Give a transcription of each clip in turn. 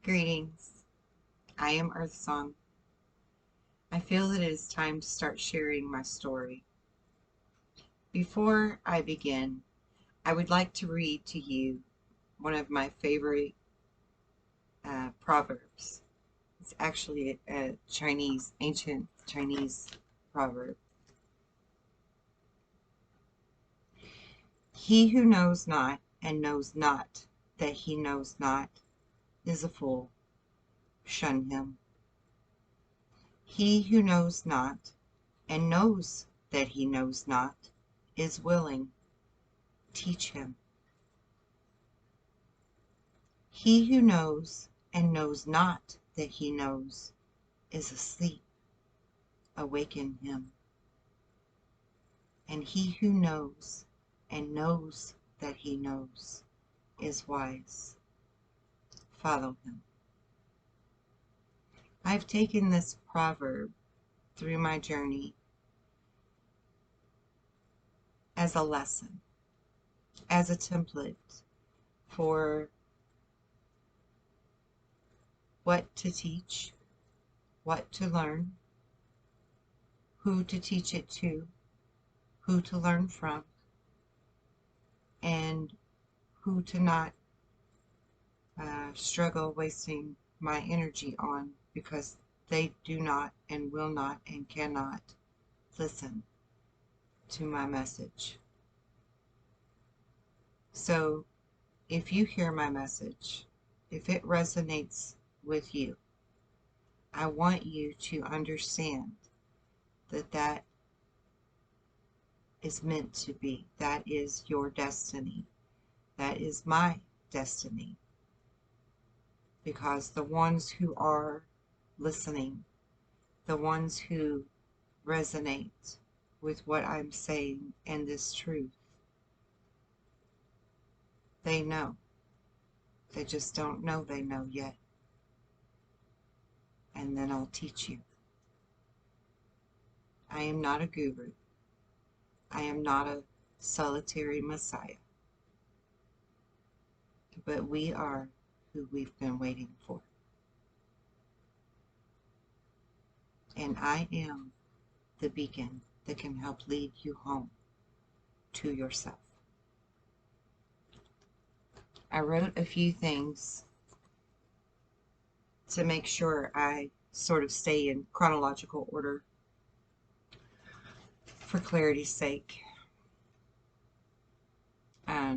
Greetings. I am Earth Song. I feel that it is time to start sharing my story. Before I begin, I would like to read to you one of my favorite proverbs. It's actually a ancient Chinese proverb. He who knows not and knows not that he knows not is a fool. Shun him. He who knows not and knows that he knows not is willing. Teach him. He who knows and knows not that he knows is asleep. Awaken him. And he who knows and knows that he knows is wise. Follow him. I've taken this proverb through my journey as a lesson, as a template for what to teach, what to learn, who to teach it to, who to learn from, and who to not struggle wasting my energy on because they do not and will not and cannot listen to my message. So if you hear my message, if it resonates with you, I want you to understand that that is meant to be. That is your destiny. That is my destiny. Because the ones who are listening, the ones who resonate with what I'm saying and this truth, they know. They just don't know they know yet. And then I'll teach you. I am not a guru. I am not a solitary messiah. But we are who we've been waiting for. And I am the beacon that can help lead you home to yourself. I wrote a few things to make sure I sort of stay in chronological order for clarity's sake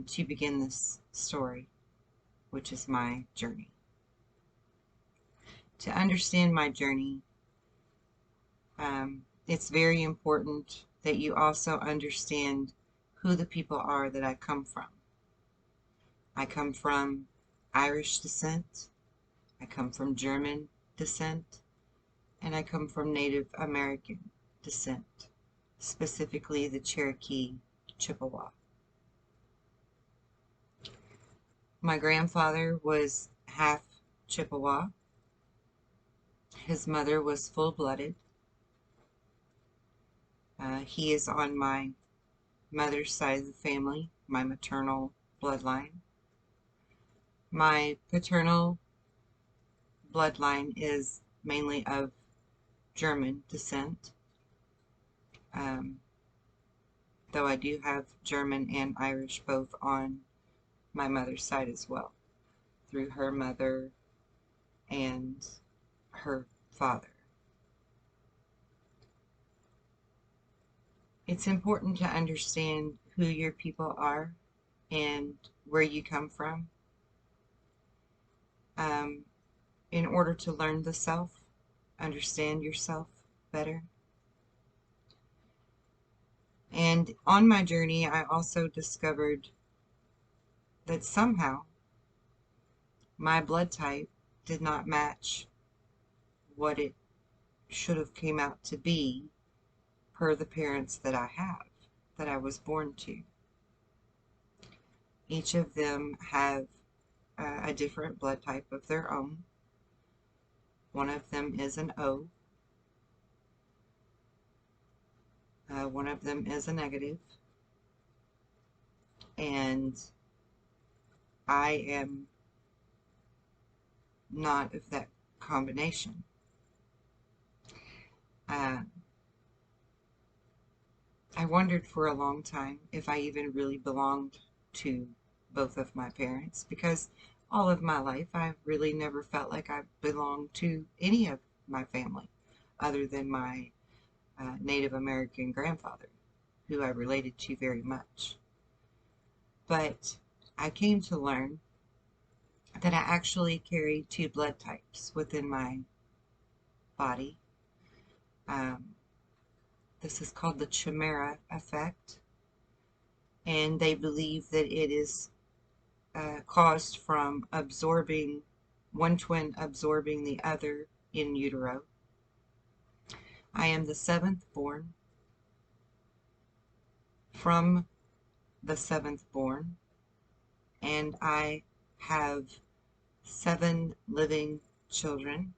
to begin this story, which is my journey. To understand my journey, it's very important that you also understand who the people are that I come from. I come from Irish descent, I come from German descent, and I come from Native American descent, specifically the Cherokee Chippewa. My grandfather was half Chippewa. His mother was full-blooded. He is on my mother's side of the family, my maternal bloodline. My paternal bloodline is mainly of German descent, though I do have German and Irish both on my mother's side as well, through her mother and her father. It's important to understand who your people are and where you come from in order to learn the self, understand yourself better. And on my journey, I also discovered that somehow my blood type did not match what it should have came out to be per the parents that I have, that I was born to. Each of them have a different blood type of their own. One of them is an O. One of them is a negative. And I am not of that combination. Uh, I wondered for a long time if I even really belonged to both of my parents, because all of my life I really never felt like I belonged to any of my family other than my Native American grandfather, who I related to very much. But I came to learn that I actually carried two blood types within my body. Um, this is called the Chimera Effect, and they believe that it is caused from absorbing one twin absorbing the other in utero. I am the seventh born from the seventh born, and I have 7 living children.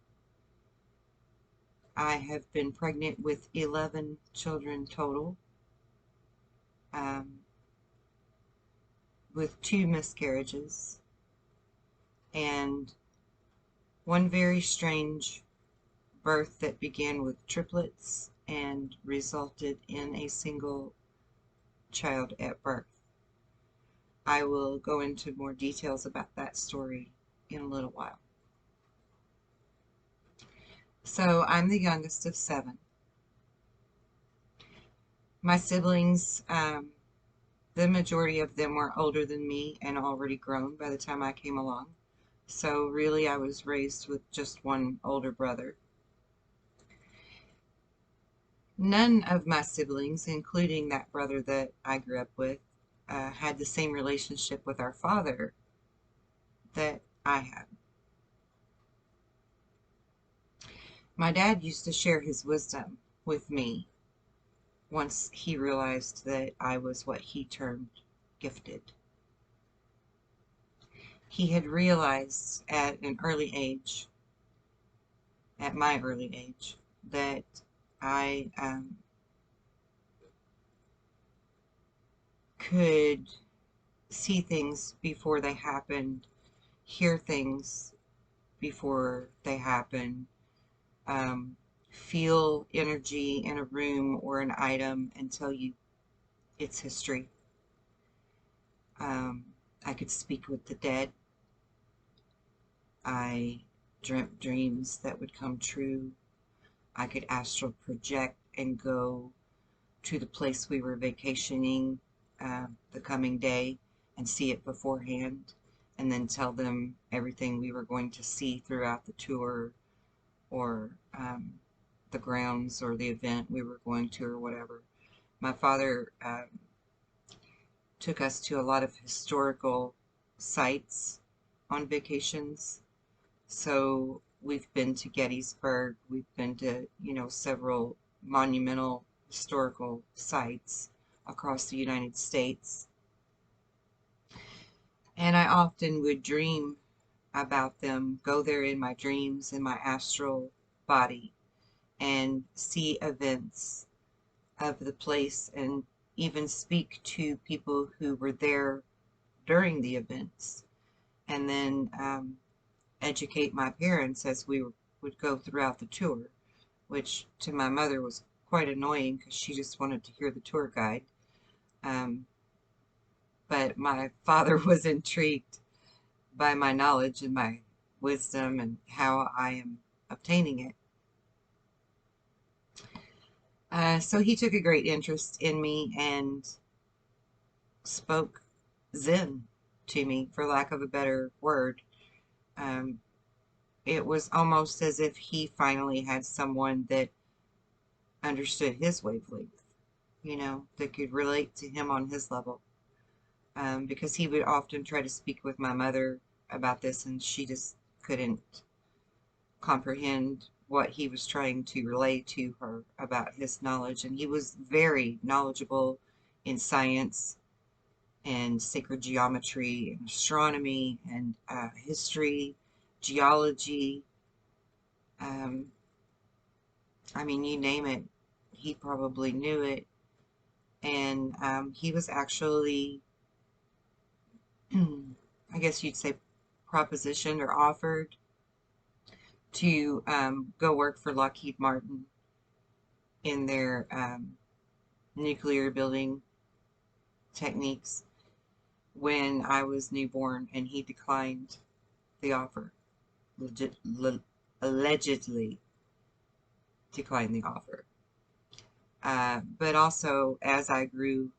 I have been pregnant with 11 children total, um, with 2 miscarriages, and one very strange birth that began with triplets and resulted in a single child at birth. I will go into more details about that story in a little while. So I'm the youngest of 7. My siblings, the majority of them were older than me and already grown by the time I came along. So really I was raised with just one older brother. None of my siblings, including that brother that I grew up with, had the same relationship with our father that I had. My dad used to share his wisdom with me once he realized that I was what he termed gifted. He had realized at an early age, at my early age, that I could see things before they happened, hear things before they happen, feel energy in a room or an item and tell you its history. I could speak with the dead. I dreamt dreams that would come true. I could astral project and go to the place we were vacationing the coming day and see it beforehand, and then tell them everything we were going to see throughout the tour, or the grounds or the event we were going to, or whatever. My father took us to a lot of historical sites on vacations. So we've been to Gettysburg, we've been to, several monumental historical sites across the United States. And I often would dream about them, go there in my dreams, in my astral body, and see events of the place, and even speak to people who were there during the events, and then educate my parents as we would go throughout the tour, which to my mother was quite annoying because she just wanted to hear the tour guide. But my father was intrigued by my knowledge and my wisdom and how I am obtaining it. So he took a great interest in me and spoke Zen to me, for lack of a better word. It was almost as if he finally had someone that understood his wavelength, that could relate to him on his level. Because he would often try to speak with my mother about this, and she just couldn't comprehend what he was trying to relay to her about his knowledge. And he was very knowledgeable in science and sacred geometry and astronomy and history, geology. I mean, you name it, he probably knew it. And he was actually, I guess you'd say, propositioned or offered to go work for Lockheed Martin in their nuclear building techniques when I was newborn, and he declined the offer. Allegedly declined the offer. But also, as I grew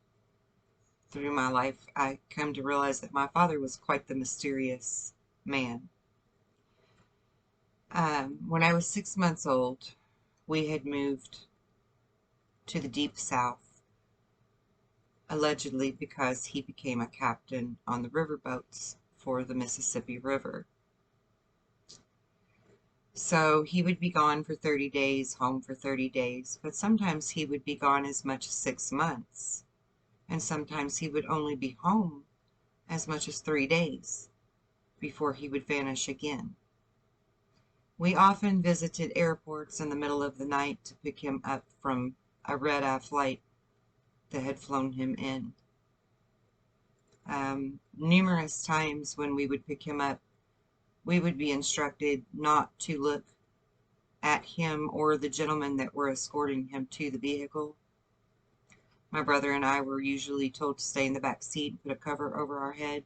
through my life, I come to realize that my father was quite the mysterious man. When I was 6 months old, we had moved to the deep south, allegedly because he became a captain on the riverboats for the Mississippi River. So he would be gone for 30 days, home for 30 days, but sometimes he would be gone as much as 6 months, and sometimes he would only be home as much as 3 days before he would vanish again. We often visited airports in the middle of the night to pick him up from a red-eye flight that had flown him in. Numerous times when we would pick him up, we would be instructed not to look at him or the gentlemen that were escorting him to the vehicle. My brother and I were usually told to stay in the back seat and put a cover over our head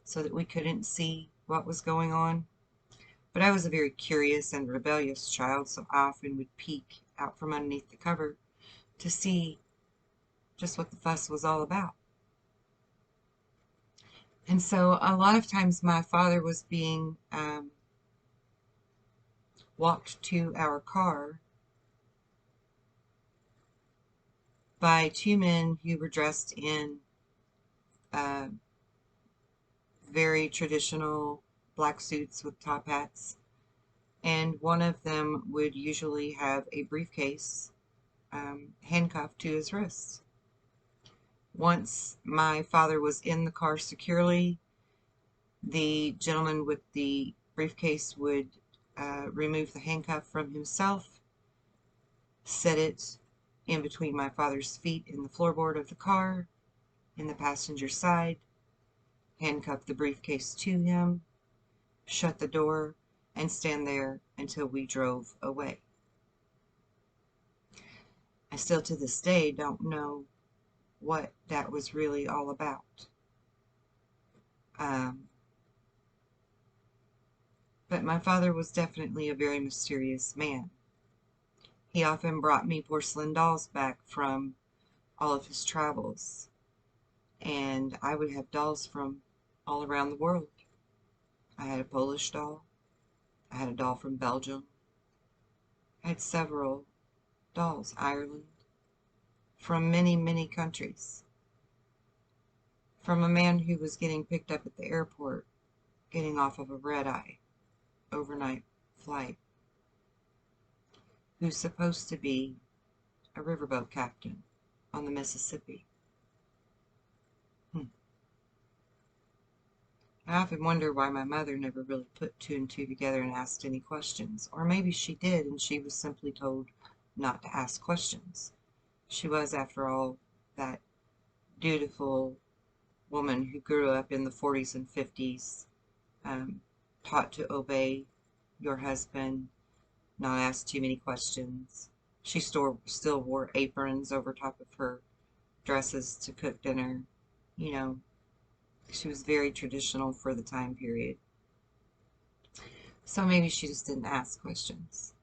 so that we couldn't see what was going on. But I was a very curious and rebellious child, so I often would peek out from underneath the cover to see just what the fuss was all about. And so a lot of times my father was being walked to our car by two men who were dressed in very traditional black suits with top hats, and one of them would usually have a briefcase handcuffed to his wrists. Once my father was in the car securely, the gentleman with the briefcase would remove the handcuff from himself, set it in between my father's feet in the floorboard of the car, in the passenger side, handcuff the briefcase to him, shut the door, and stand there until we drove away. I still to this day don't know what that was really all about. But my father was definitely a very mysterious man. He often brought me porcelain dolls back from all of his travels, and I would have dolls from all around the world. I had a Polish doll. I had a doll from Belgium. I had several dolls, Ireland, from many, many countries. From a man who was getting picked up at the airport, getting off of a red-eye overnight flight, who's supposed to be a riverboat captain on the Mississippi. I often wonder why my mother never really put two and two together and asked any questions. Or maybe she did and she was simply told not to ask questions. She was, after all, that dutiful woman who grew up in the 40s and 50s, taught to obey your husband, not ask too many questions. She still wore aprons over top of her dresses to cook dinner. You know, she was very traditional for the time period. So maybe she just didn't ask questions.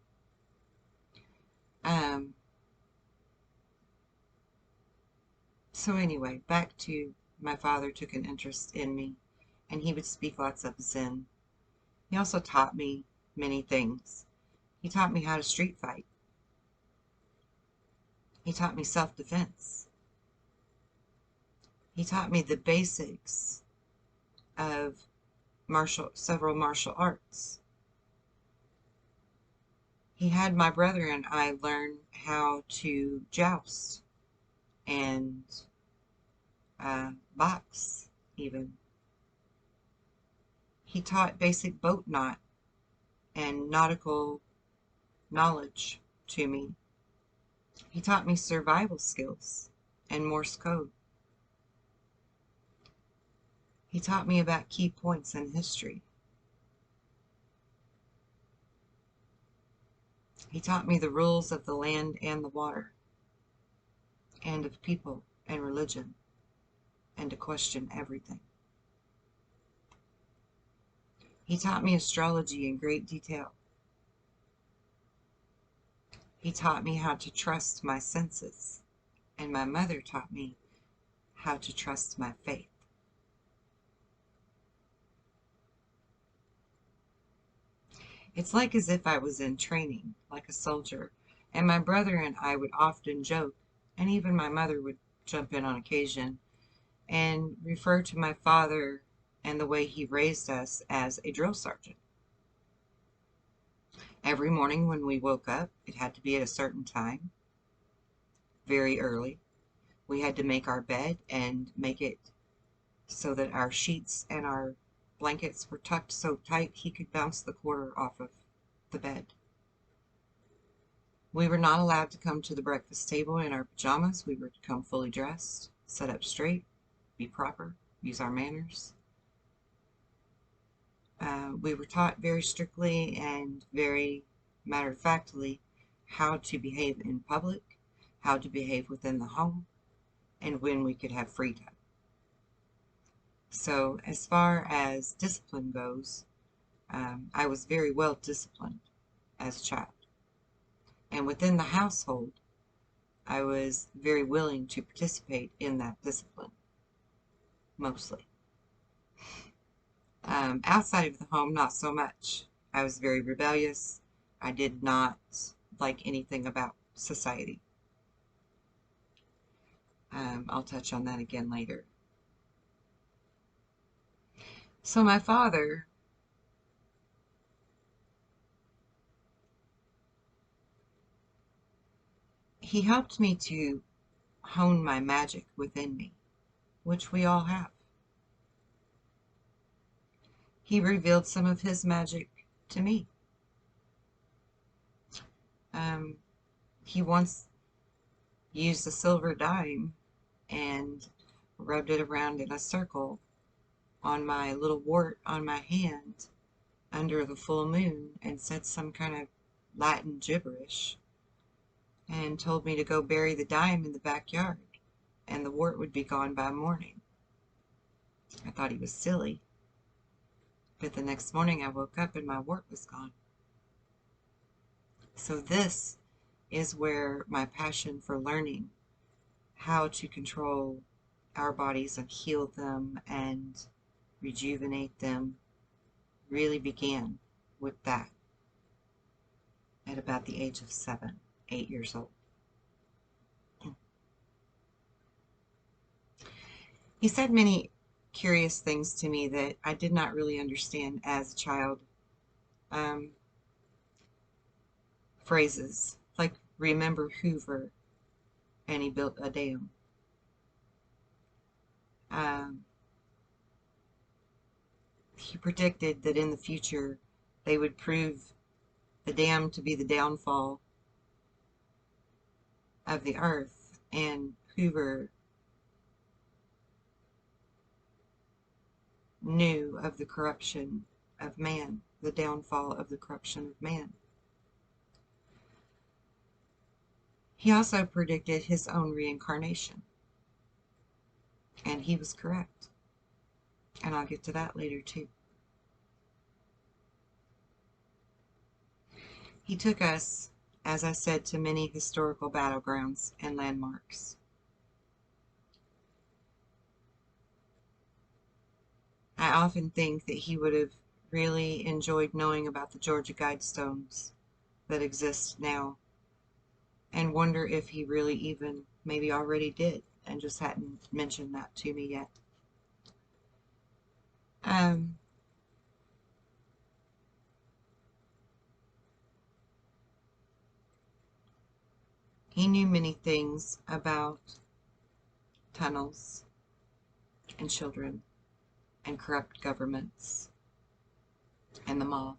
So anyway, back to my father took an interest in me, and he would speak lots of Zen. He also taught me many things. He taught me how to street fight. He taught me self-defense. He taught me the basics of several martial arts. He had my brother and I learn how to joust and box even. He taught basic boat knot and nautical knowledge to me. He taught me survival skills and Morse code. He taught me about key points in history. He taught me the rules of the land and the water, and of people and religion, and to question everything. He taught me astrology in great detail. He taught me how to trust my senses, and my mother taught me how to trust my faith. It's like as if I was in training, like a soldier, and my brother and I would often joke, and even my mother would jump in on occasion, and refer to my father and the way he raised us as a drill sergeant. Every morning when we woke up, it had to be at a certain time, very early. We had to make our bed and make it so that our sheets and our blankets were tucked so tight he could bounce the quarter off of the bed. We were not allowed to come to the breakfast table in our pajamas. We were to come fully dressed, sit up straight, be proper, use our manners. We were taught very strictly and very matter-of-factly how to behave in public, how to behave within the home, and when we could have free time. So as far as discipline goes, I was very well disciplined as a child. And within the household, I was very willing to participate in that discipline, mostly. Outside of the home, not so much. I was very rebellious. I did not like anything about society. I'll touch on that again later. So my father, he helped me to hone my magic within me, which we all have. He revealed some of his magic to me. He once used a silver dime and rubbed it around in a circle on my little wart on my hand under the full moon and said some kind of Latin gibberish and told me to go bury the dime in the backyard and the wart would be gone by morning. I thought he was silly, but the next morning I woke up and my wart was gone. So this is where my passion for learning how to control our bodies and heal them and rejuvenate them really began, with that at about the age of 7, 8 years old. He said many curious things to me that I did not really understand as a child. Phrases like, remember Hoover, and he built a dam. He predicted that in the future they would prove the dam to be the downfall of the earth, and Hoover knew of the corruption of man, the downfall of the corruption of man. He also predicted his own reincarnation, and he was correct. And I'll get to that later too. He took us, as I said, to many historical battlegrounds and landmarks. I often think that he would have really enjoyed knowing about the Georgia Guidestones that exist now, and wonder if he really even maybe already did and just hadn't mentioned that to me yet. He knew many things about tunnels and children and corrupt governments and the mob,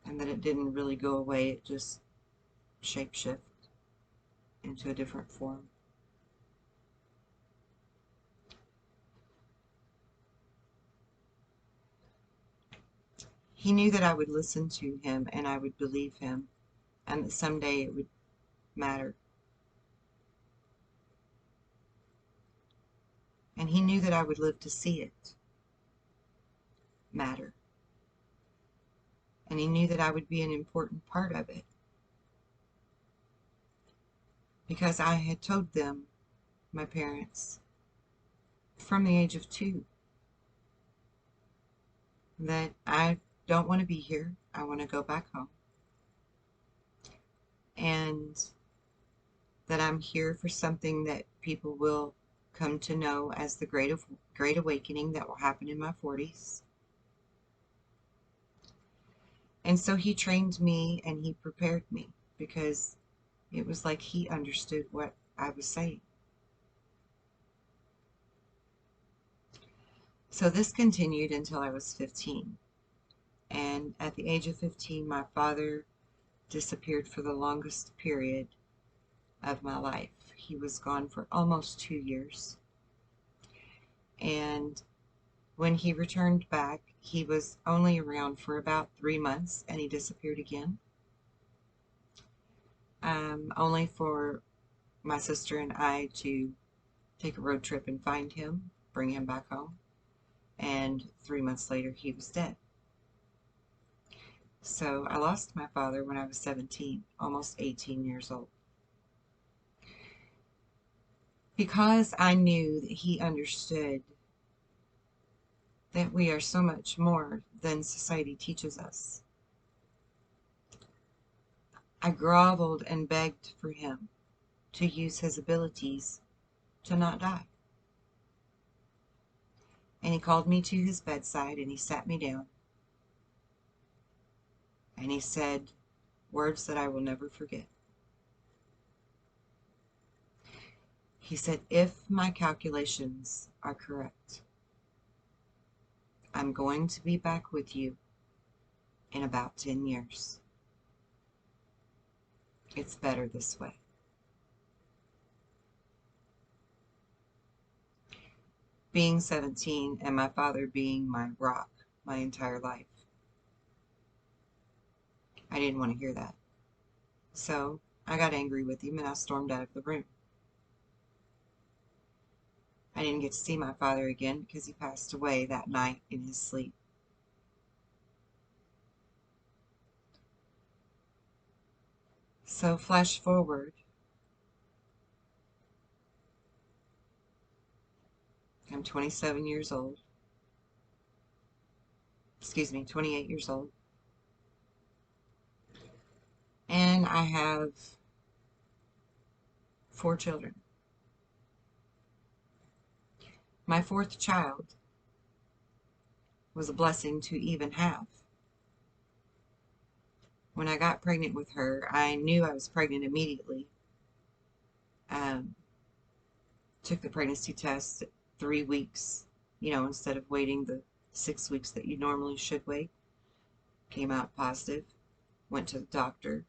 and that it didn't really go away, it just shapeshift into a different form. He knew that I would listen to him and I would believe him, and that someday it would matter. And he knew that I would live to see it matter. And he knew that I would be an important part of it. Because I had told them, my parents, from the age of 2, that I don't want to be here. I want to go back home. And that I'm here for something that people will come to know as the Great Awakening that will happen in my 40s. And so he trained me and he prepared me, because it was like he understood what I was saying. So this continued until I was 15. And at the age of 15, my father disappeared for the longest period of my life. He was gone for almost 2 years. And when he returned back, he was only around for about 3 months and he disappeared again. Only for my sister and I to take a road trip and find him, bring him back home. And 3 months later, he was dead. So I lost my father when I was 17, almost 18 years old. Because I knew that he understood that we are so much more than society teaches us, I groveled and begged for him to use his abilities to not die. And he called me to his bedside and he sat me down. And he said words that I will never forget. He said, if my calculations are correct, I'm going to be back with you in about 10 years. It's better this way. Being 17 and my father being my rock my entire life, I didn't want to hear that. So I got angry with him and I stormed out of the room. I didn't get to see my father again because he passed away that night in his sleep. So flash forward. I'm 27 years old. Excuse me, 28 years old. And I have 4 children. My 4th child was a blessing to even have. When I got pregnant with her, I knew I was pregnant immediately. Took the pregnancy test at 3 weeks, instead of waiting the 6 weeks that you normally should wait. Came out positive. Went to the doctor,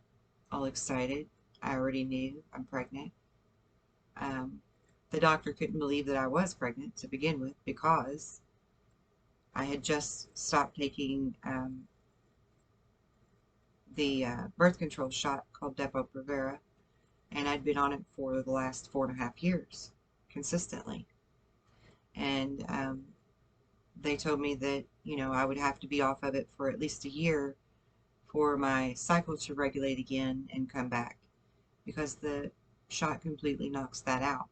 all excited. I already knew I'm pregnant. The doctor couldn't believe that I was pregnant to begin with, because I had just stopped taking the birth control shot called Depo-Provera, and I'd been on it for the last 4.5 years consistently. And they told me that I would have to be off of it for at least a year for my cycle to regulate again and come back, because the shot completely knocks that out.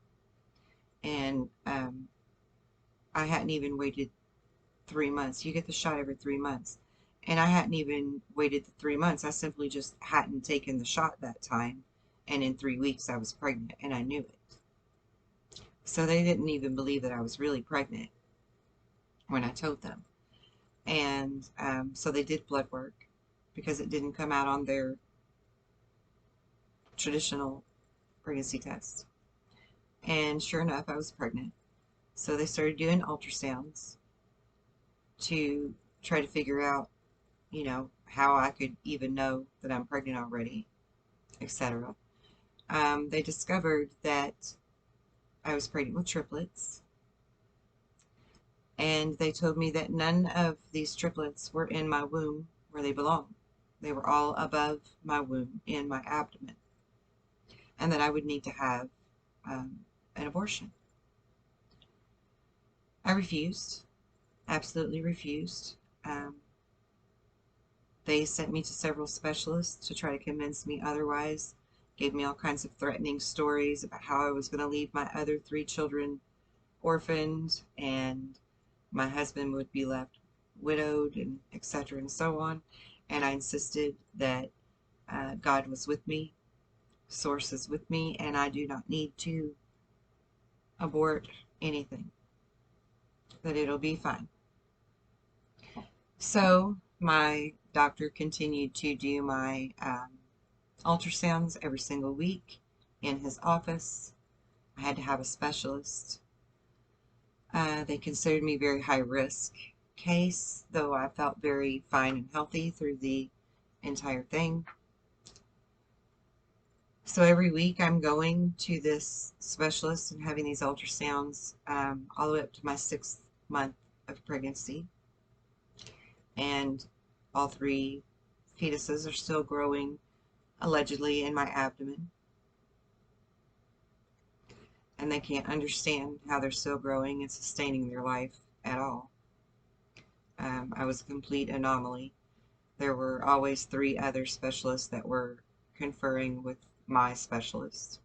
And I hadn't even waited 3 months. You get the shot every 3 months. And I hadn't even waited the 3 months. I simply just hadn't taken the shot that time. And in 3 weeks I was pregnant, and I knew it. So they didn't even believe that I was really pregnant when I told them. And so they did blood work, because it didn't come out on their traditional pregnancy test. And sure enough, I was pregnant. So they started doing ultrasounds to try to figure out, how I could even know that I'm pregnant already, etc. They discovered that I was pregnant with triplets, And they told me that none of these triplets were in my womb where they belong. They were all above my womb in my abdomen, and that I would need to have an abortion. I refused, absolutely refused. They sent me to several specialists to try to convince me otherwise, gave me all kinds of threatening stories about how I was going to leave my other 3 children orphaned and my husband would be left widowed, and etc. and so on. And I insisted that God was with me, Source is with me, and I do not need to abort anything, that it'll be fine. So my doctor continued to do my ultrasounds every single week in his office. I had to have a specialist. They considered me very high risk case, though I felt very fine and healthy through the entire thing. So every week I'm going to this specialist and having these ultrasounds all the way up to my 6th month of pregnancy. And all 3 fetuses are still growing, allegedly, in my abdomen. And they can't understand how they're still growing and sustaining their life at all. I was a complete anomaly. There were always 3 other specialists that were conferring with my specialist.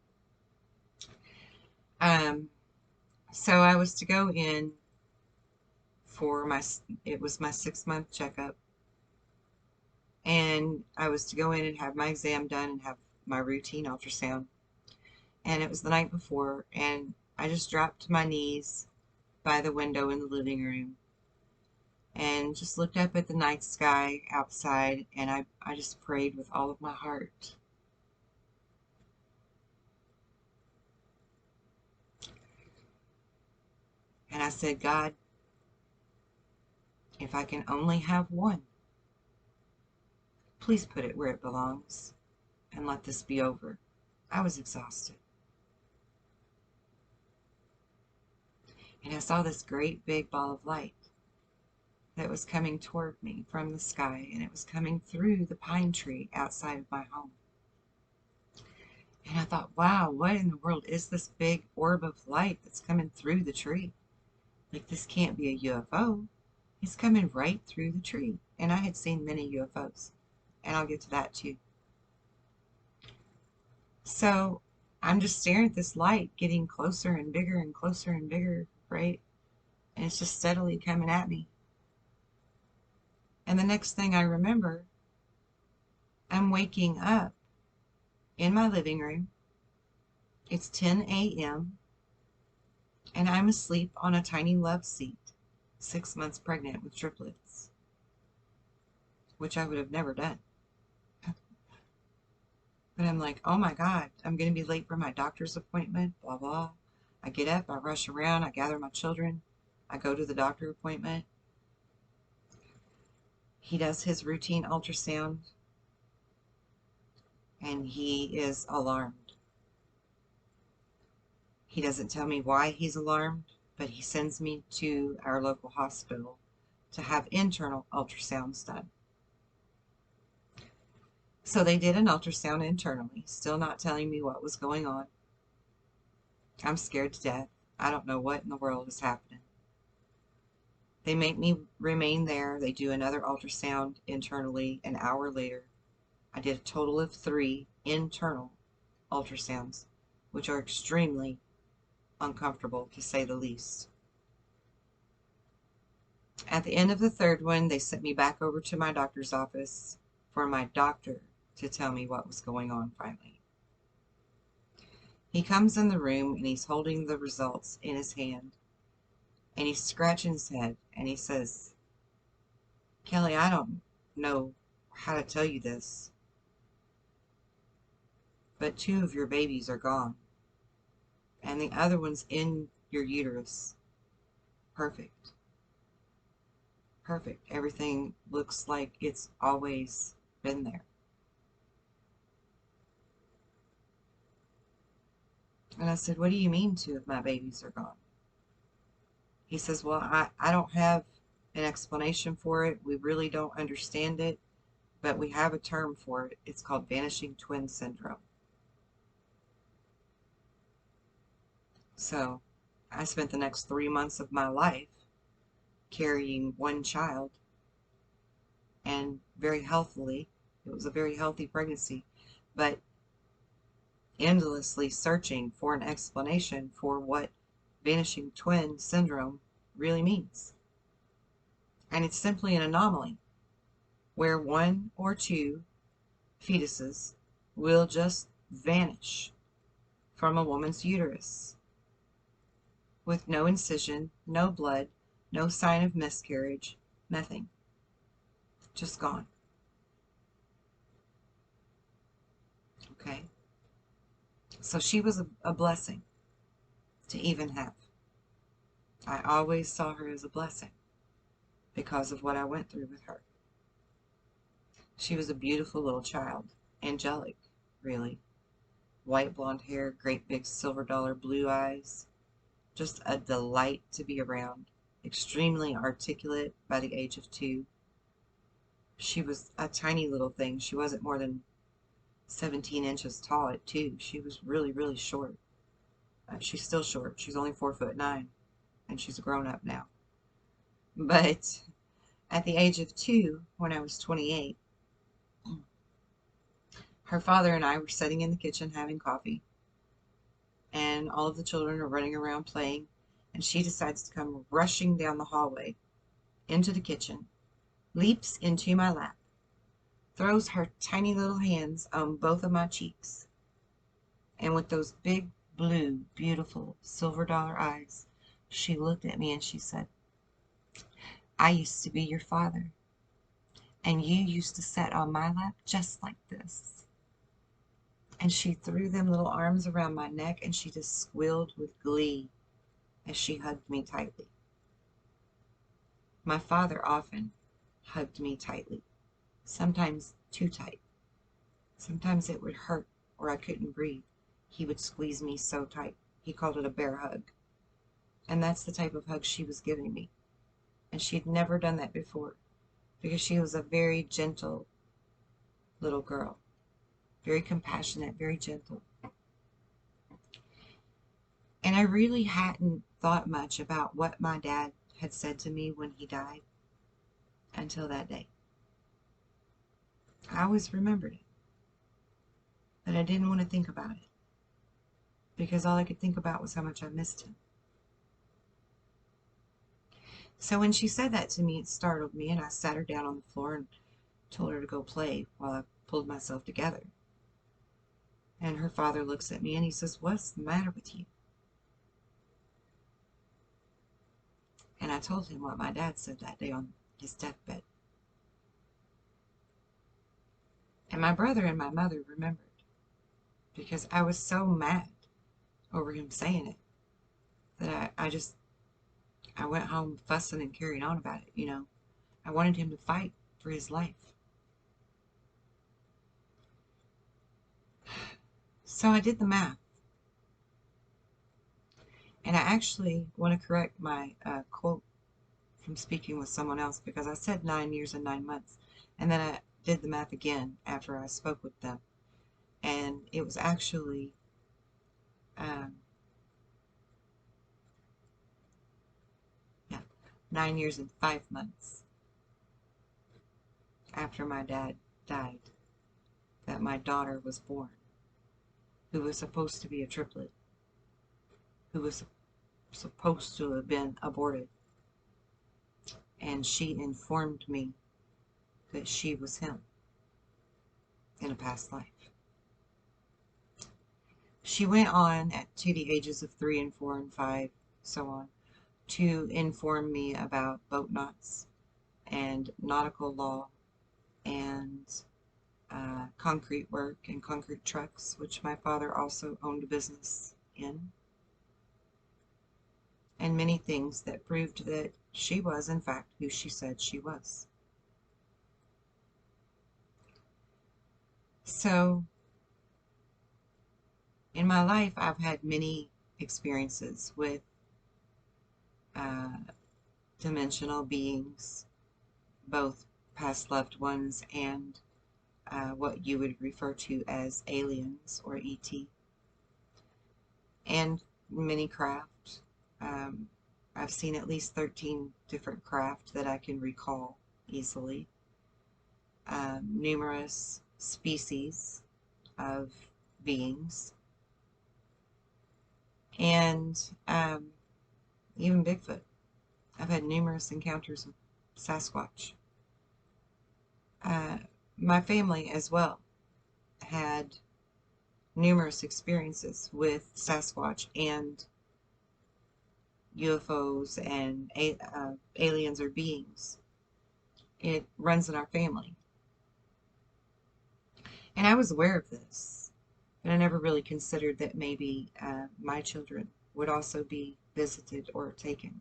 So I was to go in for it was my 6-month checkup. And I was to go in and have my exam done and have my routine ultrasound. And it was the night before, and I just dropped to my knees by the window in the living room and just looked up at the night sky outside, and I just prayed with all of my heart. And I said, God, if I can only have one, please put it where it belongs and let this be over. I was exhausted. And I saw this great big ball of light that was coming toward me from the sky, and it was coming through the pine tree outside of my home. And I thought, wow, what in the world is this big orb of light that's coming through the tree? Like, this can't be a UFO. It's coming right through the tree. And I had seen many UFOs, and I'll get to that too. So I'm just staring at this light getting closer and bigger and closer and bigger, right? And it's just steadily coming at me. And the next thing I remember, I'm waking up in my living room. It's 10 a.m. and I'm asleep on a tiny love seat, 6 months pregnant with triplets, which I would have never done. But I'm like, oh my God, I'm going to be late for my doctor's appointment, blah, blah. I get up, I rush around, I gather my children, I go to the doctor appointment. He does his routine ultrasound, and he is alarmed. He doesn't tell me why he's alarmed, but he sends me to our local hospital to have internal ultrasounds done. So they did an ultrasound internally, still not telling me what was going on. I'm scared to death. I don't know what in the world is happening. They make me remain there. They do another ultrasound internally an hour later. I did a total of 3 internal ultrasounds, which are extremely uncomfortable, to say the least. At the end of the 3rd one, they sent me back over to my doctor's office for my doctor to tell me what was going on finally. He comes in the room and he's holding the results in his hand, and he's scratching his head and he says, Kelly, I don't know how to tell you this, but 2 of your babies are gone, and the other one's in your uterus. Perfect. Perfect. Everything looks like it's always been there. And I said, what do you mean 2 of my babies are gone? He says, well, I don't have an explanation for it. We really don't understand it, but we have a term for it. It's called vanishing twin syndrome. So I spent the next 3 months of my life carrying one child, and very healthily. It was a very healthy pregnancy, but endlessly searching for an explanation for what vanishing twin syndrome really means. And it's simply an anomaly where one or two fetuses will just vanish from a woman's uterus with no incision, no blood, no sign of miscarriage, nothing. Just gone. Okay? So she was a blessing to even have. I always saw her as a blessing because of what I went through with her. She was a beautiful little child, angelic, really. White blonde hair, great big silver dollar blue eyes, just a delight to be around, extremely articulate by the age of 2. She was a tiny little thing. She wasn't more than 17 inches tall at 2. She was really, really short. She's still short. She's only 4'9", and she's a grown-up now. But at the age of 2, when I was 28, her father and I were sitting in the kitchen having coffee, and all of the children are running around playing, and she decides to come rushing down the hallway into the kitchen, leaps into my lap, throws her tiny little hands on both of my cheeks, and with those big, blue, beautiful, silver dollar eyes, she looked at me and she said, I used to be your father, and you used to sit on my lap just like this. And she threw them little arms around my neck, and she just squealed with glee as she hugged me tightly. My father often hugged me tightly, sometimes too tight. Sometimes it would hurt or I couldn't breathe. He would squeeze me so tight. He called it a bear hug. And that's the type of hug she was giving me. And she'd never done that before because she was a very gentle little girl. Very compassionate, very gentle. And I really hadn't thought much about what my dad had said to me when he died until that day. I always remembered it, but I didn't want to think about it because all I could think about was how much I missed him. So when she said that to me, it startled me, and I sat her down on the floor and told her to go play while I pulled myself together. And her father looks at me and he says, what's the matter with you? And I told him what my dad said that day on his deathbed. And my brother and my mother remembered because I was so mad over him saying it that I went home fussing and carrying on about it, you know. I wanted him to fight for his life. So I did the math. And I actually want to correct my quote from speaking with someone else because I said 9 years and 9 months. And then I did the math again after I spoke with them. And it was actually 9 years and 5 months after my dad died that my daughter was born, who was supposed to be a triplet, who was supposed to have been aborted. And she informed me that she was him in a past life. She went on to the ages of 3 and 4 and 5, so on, to inform me about boat knots and nautical law and concrete work and concrete trucks, which my father also owned a business in, and many things that proved that she was, in fact, who she said she was. So, in my life, I've had many experiences with dimensional beings, both past loved ones and what you would refer to as aliens or ET, and many craft. I've seen at least 13 different craft that I can recall easily. Numerous species of beings, and even Bigfoot. I've had numerous encounters with Sasquatch. My family as well had numerous experiences with Sasquatch and UFOs and aliens or beings. It runs in our family. And I was aware of this, but I never really considered that maybe my children would also be visited or taken.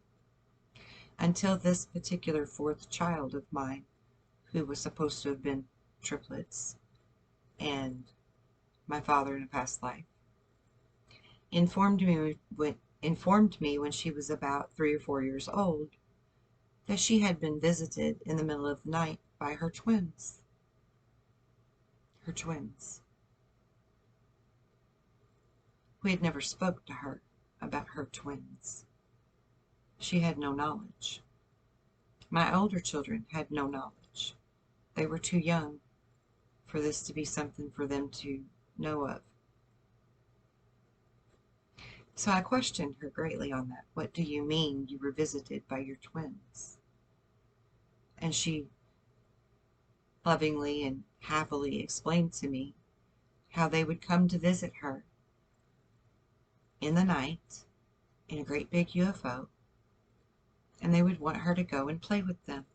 Until this particular fourth child of mine, who was supposed to have been triplets, and my father in a past life, informed me when she was about 3 or 4 years old that she had been visited in the middle of the night by her twins. Her twins. We had never spoke to her about her twins. She had no knowledge. My older children had no knowledge. They were too young for this to be something for them to know of. So I questioned her greatly on that. What do you mean you were visited by your twins? And she lovingly and happily explained to me how they would come to visit her in the night in a great big UFO, and they would want her to go and play with them.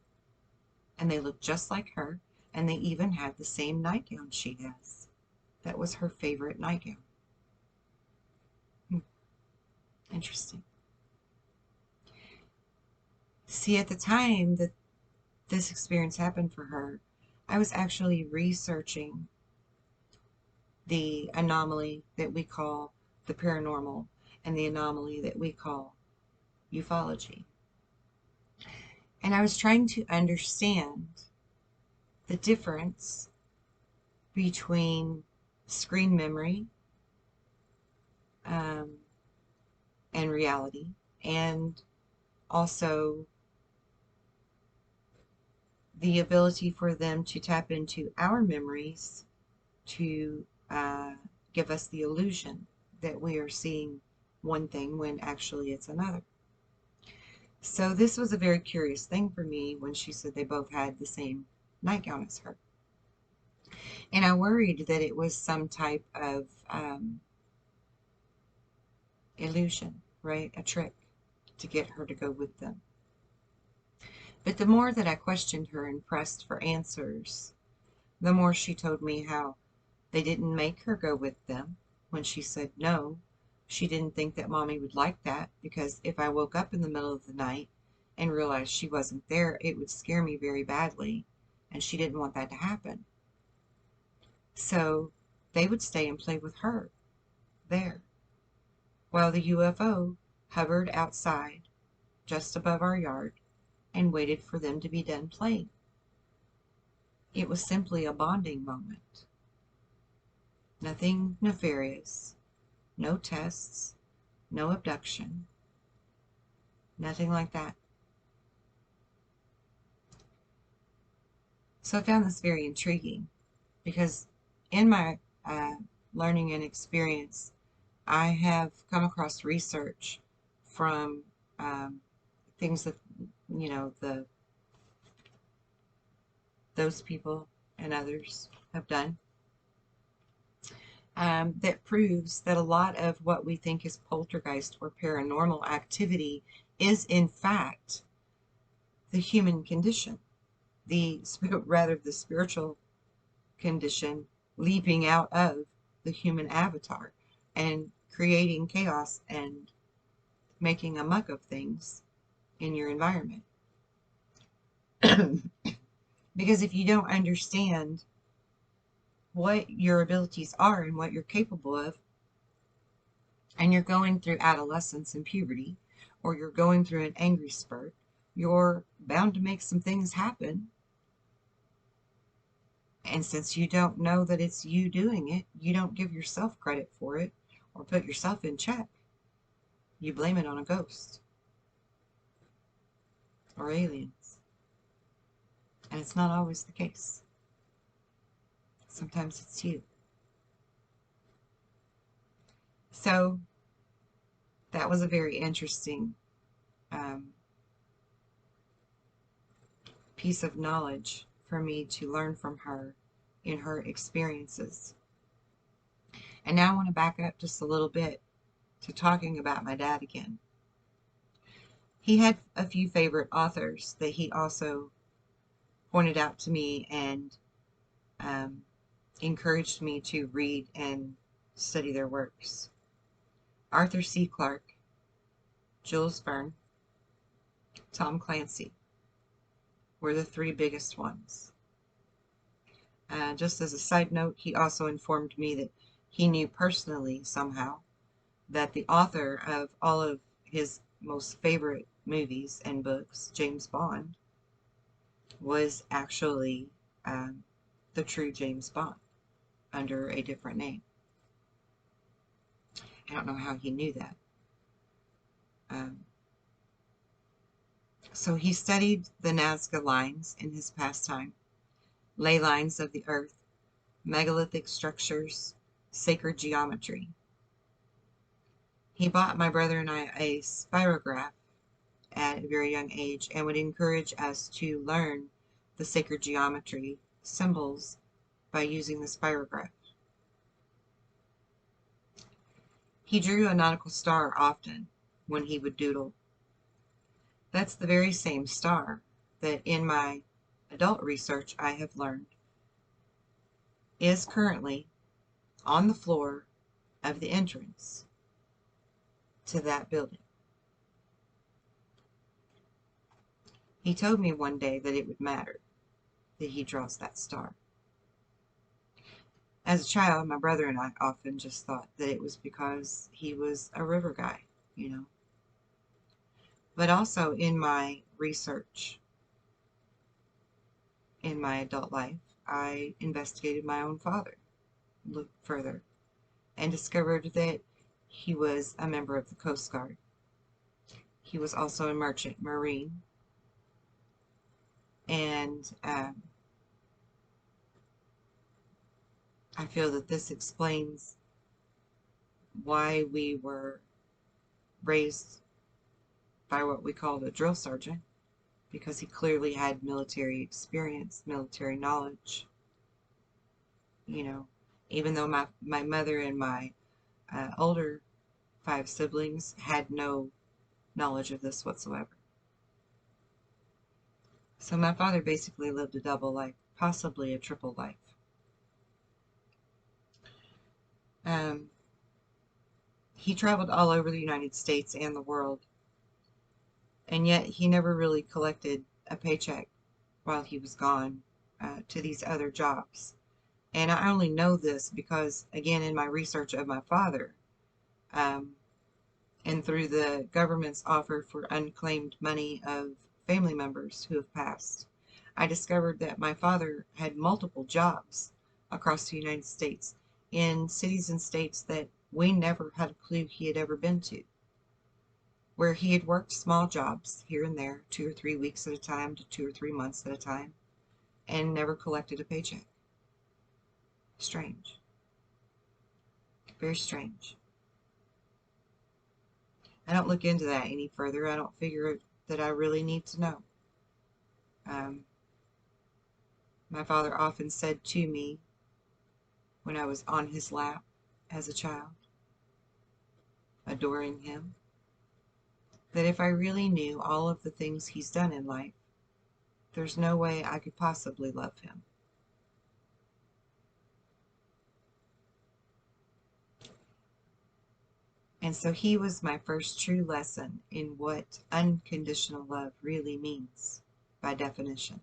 And they looked just like her, and they even had the same nightgown she has. That was her favorite nightgown. Interesting. See, at the time that this experience happened for her, I was actually researching the anomaly that we call the paranormal and the anomaly that we call ufology. And I was trying to understand the difference between screen memory and reality, and also the ability for them to tap into our memories to give us the illusion that we are seeing one thing when actually it's another. So this was a very curious thing for me when she said they both had the same nightgown as her. And I worried that it was some type of illusion, right? A trick to get her to go with them. But the more that I questioned her and pressed for answers, the more she told me how they didn't make her go with them. When she said no, she didn't think that Mommy would like that, because if I woke up in the middle of the night and realized she wasn't there, it would scare me very badly, and she didn't want that to happen. So they would stay and play with her there, while the UFO hovered outside just above our yard and waited for them to be done playing. It was simply a bonding moment. Nothing nefarious, no tests, no abduction, nothing like that. So I found this very intriguing, because in my learning and experience, I have come across research from things that, those people and others have done, that proves that a lot of what we think is poltergeist or paranormal activity is in fact the human condition, the spiritual condition leaping out of the human avatar and creating chaos and making a muck of things in your environment. Because if you don't understand what your abilities are and what you're capable of, and you're going through adolescence and puberty, or you're going through an angry spurt, you're bound to make some things happen. And since you don't know that it's you doing it, you don't give yourself credit for it or put yourself in check. You blame it on a ghost or aliens. And it's not always the case. Sometimes it's you. So that was a very interesting piece of knowledge for me to learn from her in her experiences. And now I want to back up just a little bit to talking about my dad again. He had a few favorite authors that he also pointed out to me and encouraged me to read and study their works. Arthur C. Clarke, Jules Verne, Tom Clancy were the three biggest ones. Just as a side note, he also informed me that he knew personally somehow that the author of all of his most favorite movies and books, James Bond, was actually the true James Bond under a different name. I don't know how he knew that. So he studied the Nazca lines in his pastime, ley lines of the earth, megalithic structures, sacred geometry. He bought my brother and I a spirograph at a very young age and would encourage us to learn the sacred geometry symbols by using the spirograph. He drew a nautical star often when he would doodle. That's the very same star that in my adult research I have learned is currently on the floor of the entrance to that building. He told me one day that it would matter that he draws that star. As a child, my brother and I often just thought that it was because he was a river guy, you know. But also in my research, in my adult life, I investigated my own father, looked further, and discovered that he was a member of the Coast Guard. He was also a merchant marine. And I feel that this explains why we were raised by what we called a drill sergeant, because he clearly had military experience, military knowledge. You know, even though my mother and my older 5 siblings had no knowledge of this whatsoever. So my father basically lived a double life, possibly a triple life. He traveled all over the United States and the world, and yet he never really collected a paycheck while he was gone to these other jobs. And I only know this because, again, in my research of my father, and through the government's offer for unclaimed money of family members who have passed, I discovered that my father had multiple jobs across the United States in cities and states that we never had a clue he had ever been to, where he had worked small jobs here and there, 2 or 3 weeks at a time to 2 or 3 months at a time, and never collected a paycheck. Strange. Very strange. I don't look into that any further. I don't figure that I really need to know. My father often said to me when I was on his lap as a child, adoring him, that if I really knew all of the things he's done in life, there's no way I could possibly love him. And so he was my first true lesson in what unconditional love really means by definition.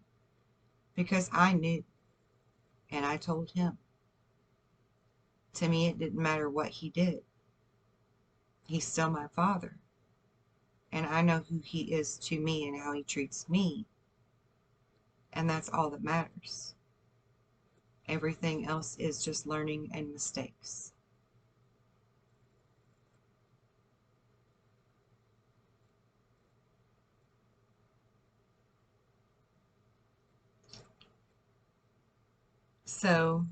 Because I knew, and I told him. To me, it didn't matter what he did. He's still my father. And I know who he is to me and how he treats me. And that's all that matters. Everything else is just learning and mistakes. So,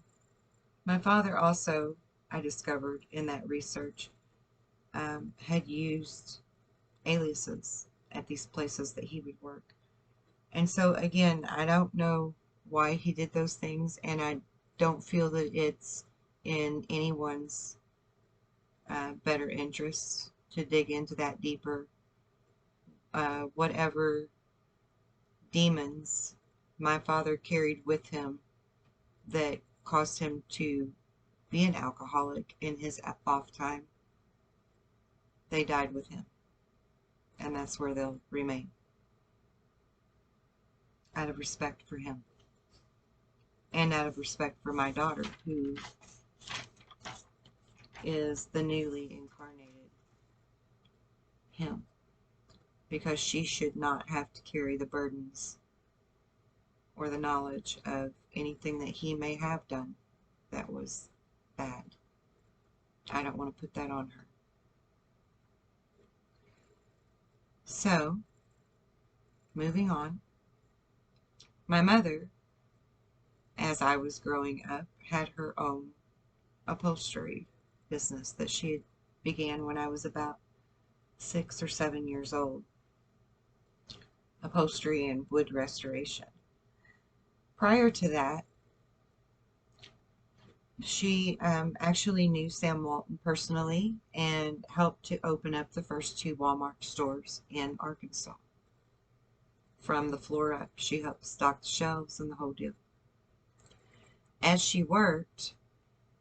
my father also, I discovered in that research, had used aliases at these places that he would work. And so, again, I don't know why he did those things, and I don't feel that it's in anyone's better interest to dig into that deeper. Whatever demons my father carried with him that caused him to be an alcoholic in his off time, they died with him. And that's where they'll remain, out of respect for him. And out of respect for my daughter, who is the newly incarnated him. Because she should not have to carry the burdens or the knowledge of anything that he may have done that was bad. I don't want to put that on her. So, moving on. My mother, as I was growing up, had her own upholstery business that she began when I was about 6 or 7 years old. Upholstery and wood restoration. Prior to that, she actually knew Sam Walton personally and helped to open up the first 2 Walmart stores in Arkansas. From the floor up, she helped stock the shelves and the whole deal. As she worked,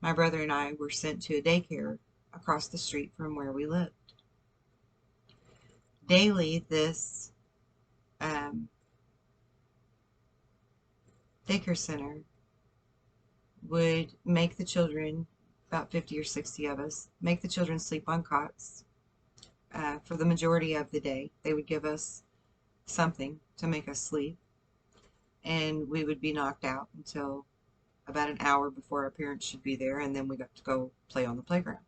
my brother and I were sent to a daycare across the street from where we lived. Daily, this daycare center would make the children, about 50 or 60 of us, make the children sleep on cots for the majority of the day. They would give us something to make us sleep, and we would be knocked out until about an hour before our parents should be there, and then we got to go play on the playground.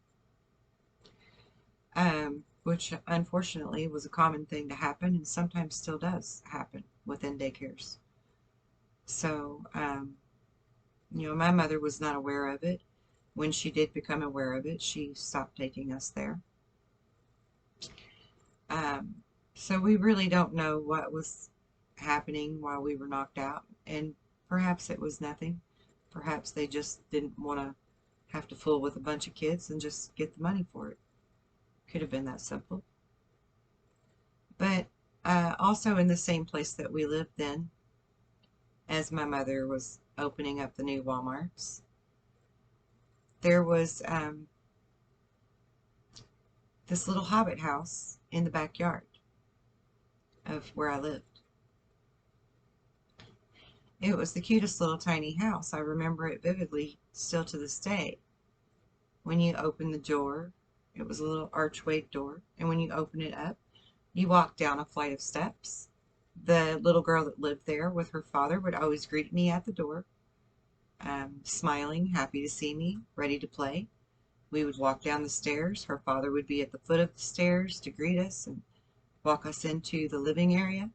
Which unfortunately was a common thing to happen, and sometimes still does happen within daycares. So, my mother was not aware of it. When she did become aware of it, she stopped taking us there. So we really don't know what was happening while we were knocked out, and perhaps it was nothing. Perhaps they just didn't want to have to fool with a bunch of kids and just get the money for it. Could have been that simple. But also in the same place that we lived then, as my mother was opening up the new Walmarts, there was this little hobbit house in the backyard of where I lived. It was the cutest little tiny house. I remember it vividly still to this day. When you open the door, it was a little archway door, and when you open it up, you walk down a flight of steps. The little girl that lived there with her father would always greet me at the door, smiling, happy to see me, ready to play. We would walk down the stairs. Her father would be at the foot of the stairs to greet us and walk us into the living area.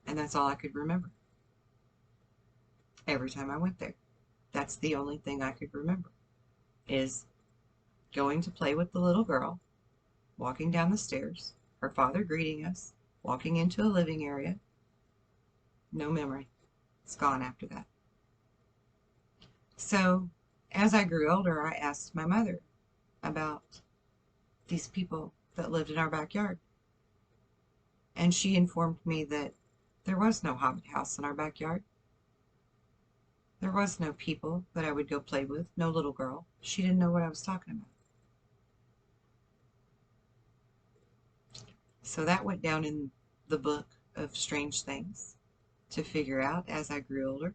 And that's all I could remember. Every time I went there. That's the only thing I could remember, is going to play with the little girl, walking down the stairs, her father greeting us, walking into a living area. No memory. It's gone after that. So, as I grew older, I asked my mother about these people that lived in our backyard. And she informed me that there was no hobbit house in our backyard. There was no people that I would go play with, no little girl. She didn't know what I was talking about. So that went down in the book of strange things to figure out as I grew older.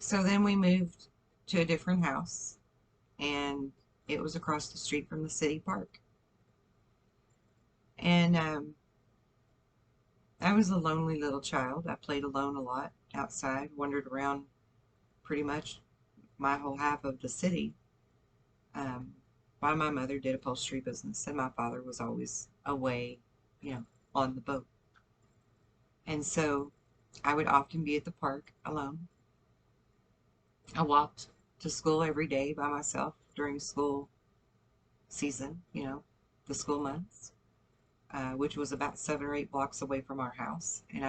So then we moved to a different house, and it was across the street from the city park. And I was a lonely little child. I played alone a lot outside, wandered around pretty much my whole half of the city, um, while my mother did upholstery business and my father was always away, you know, on the boat. And so I would often be at the park alone. I walked to school every day by myself during school season, you know, the school months, which was about 7 or 8 blocks away from our house. And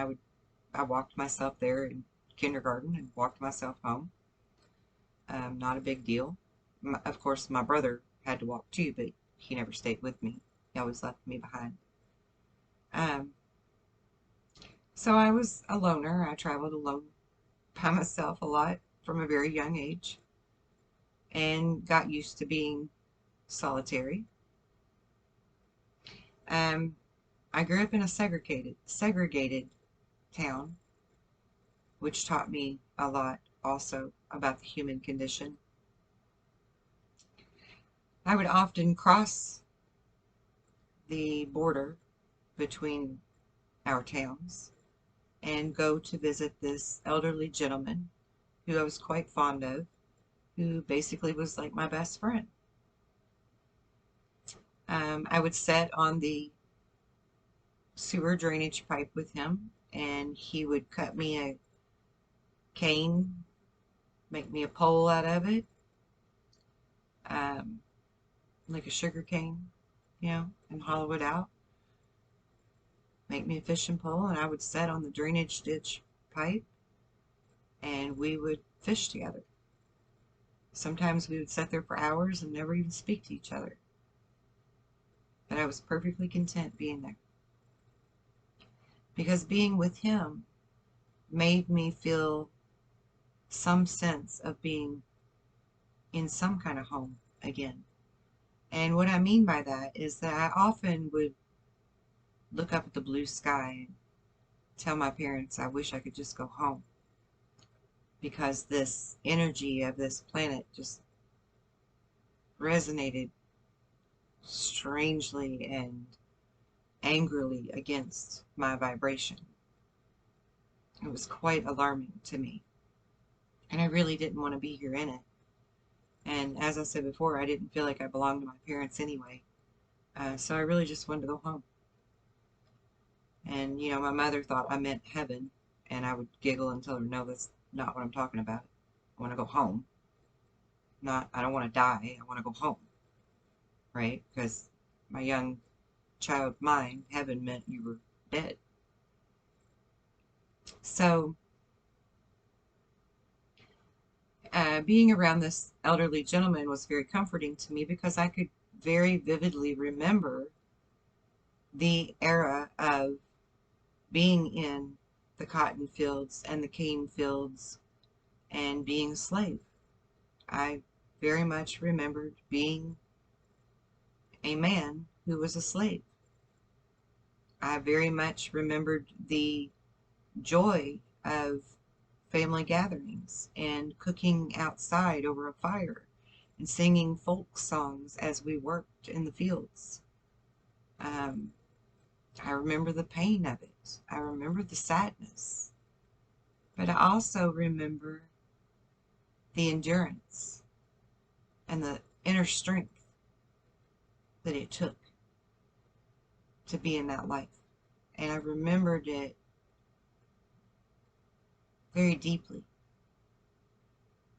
I walked myself there in kindergarten and walked myself home. Not a big deal. Of course, my brother had to walk too, but he never stayed with me. He always left me behind. Um, so I was a loner. I traveled alone by myself a lot from a very young age and got used to being solitary. Um, I grew up in a segregated town, which taught me a lot also about the human condition. I would often cross the border between our towns and go to visit this elderly gentleman who I was quite fond of, who basically was like my best friend. I would sit on the sewer drainage pipe with him, and he would cut me a cane, make me a pole out of it, um, like a sugar cane, you know, and hollow it out, make me a fishing pole, and I would sit on the drainage ditch pipe, and we would fish together. Sometimes we would sit there for hours and never even speak to each other. But I was perfectly content being there. Because being with him made me feel some sense of being in some kind of home again. And what I mean by that is that I often would look up at the blue sky and tell my parents I wish I could just go home. Because this energy of this planet just resonated strangely and angrily against my vibration. It was quite alarming to me. And I really didn't want to be here in it. And as I said before, I didn't feel like I belonged to my parents anyway. So I really just wanted to go home. And, you know, my mother thought I meant heaven. And I would giggle and tell her, no, that's not what I'm talking about. I want to go home. I don't want to die. I want to go home. Right? Because my young child mind, heaven meant you were dead. So being around this elderly gentleman was very comforting to me because I could very vividly remember the era of being in the cotton fields and the cane fields and being a slave. I very much remembered being a man who was a slave. I very much remembered the joy of family gatherings and cooking outside over a fire and singing folk songs as we worked in the fields. I remember the pain of it. I remember the sadness. But I also remember the endurance and the inner strength that it took to be in that life. And I remembered it very deeply,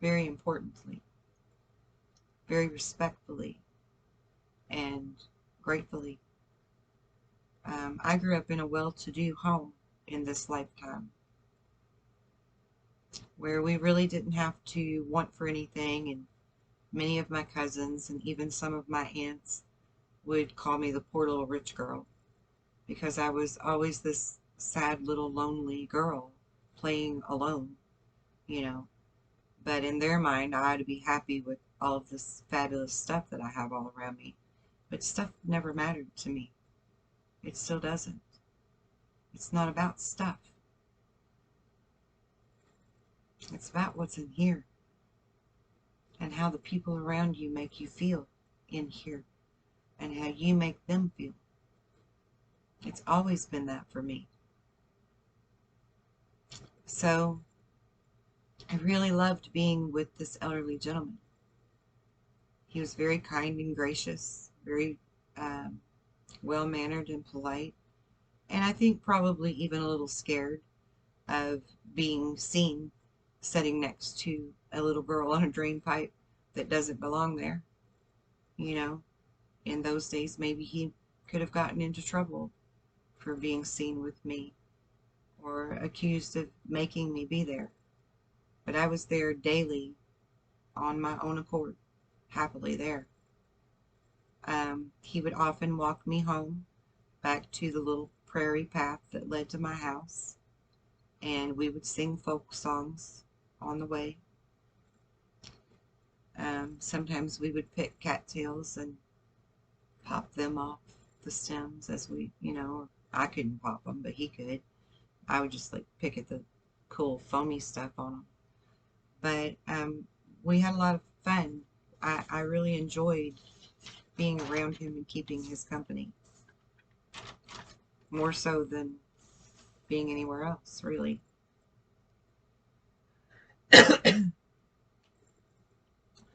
very importantly, very respectfully, and gratefully. I grew up in a well-to-do home in this lifetime where we really didn't have to want for anything, and many of my cousins and even some of my aunts would call me the poor little rich girl because I was always this sad little lonely girl playing alone, you know. But in their mind, I ought to be happy with all of this fabulous stuff that I have all around me. But stuff never mattered to me. It still doesn't. It's not about stuff. It's about what's in here. and how the people around you make you feel in here and how you make them feel. It's always been that for me. So I really loved being with this elderly gentleman. He was very kind and gracious, very well-mannered and polite, and I think probably even a little scared of being seen sitting next to a little girl on a drain pipe that doesn't belong there. You know, in those days, maybe he could have gotten into trouble for being seen with me or accused of making me be there. But I was there daily on my own accord, happily there. He would often walk me home back to the little prairie path that led to my house, and we would sing folk songs on the way. Sometimes we would pick cattails and pop them off the stems as we, I couldn't pop them, but he could. I would just like pick at the cool foamy stuff on them. But we had a lot of fun. I really enjoyed being around him and keeping his company. More so than being anywhere else, really.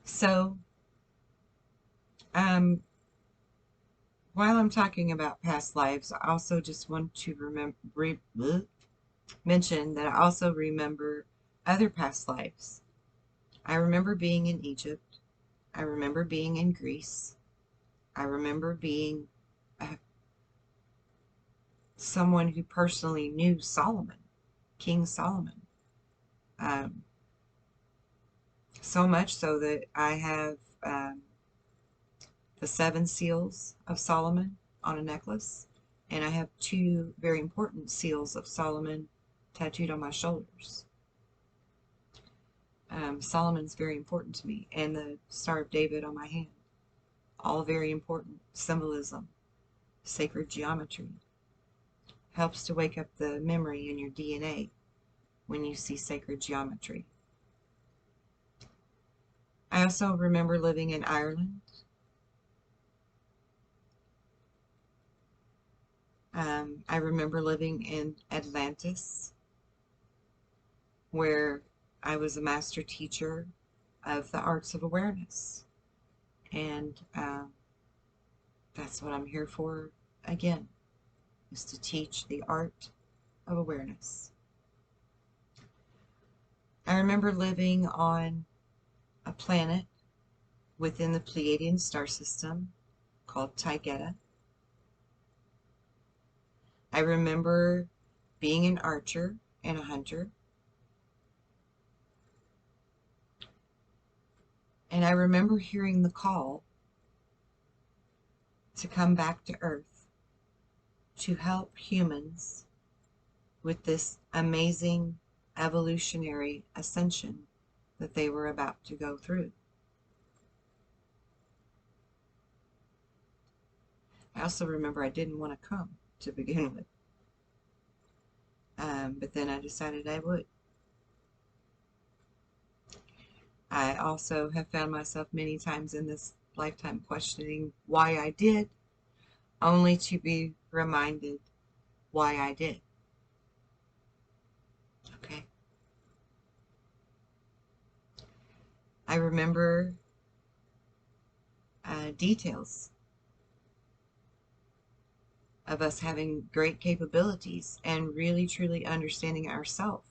So, while I'm talking about past lives, I also just want to mention that I also remember other past lives. I remember being in Egypt. I remember being in Greece. I remember being someone who personally knew Solomon, King Solomon. So much so that I have the 7 seals of Solomon on a necklace, and I have 2 very important seals of Solomon tattooed on my shoulders. Solomon's very important to me, and the Star of David on my hand. All very important symbolism, sacred geometry. Helps to wake up the memory in your DNA when you see sacred geometry. I also remember living in Ireland. I remember living in Atlantis, where I was a master teacher of the arts of awareness. And that's what I'm here for again, is to teach the art of awareness. I remember living on a planet within the Pleiadian star system called Taygeta. I remember being an archer and a hunter. And I remember hearing the call to come back to Earth to help humans with this amazing evolutionary ascension that they were about to go through. I also remember I didn't want to come to begin with. But then I decided I would. I also have found myself many times in this lifetime questioning why I did, only to be reminded why I did. Okay. I remember details of us having great capabilities and really truly understanding ourselves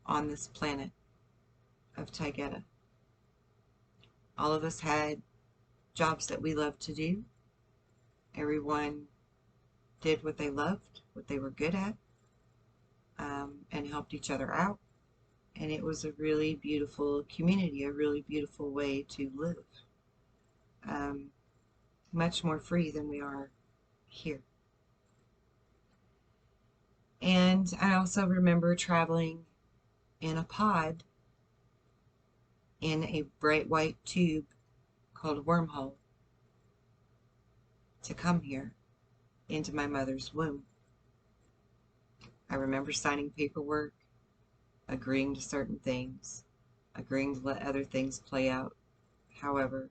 on this planet of Taygeta. All of us had jobs that we loved to do. Everyone did what they loved, what they were good at, and helped each other out. And it was a really beautiful community, a really beautiful way to live. Much more free than we are here. And I also remember traveling in a pod in a bright white tube called a wormhole to come here into my mother's womb. I remember signing paperwork, agreeing to certain things, agreeing to let other things play out. However,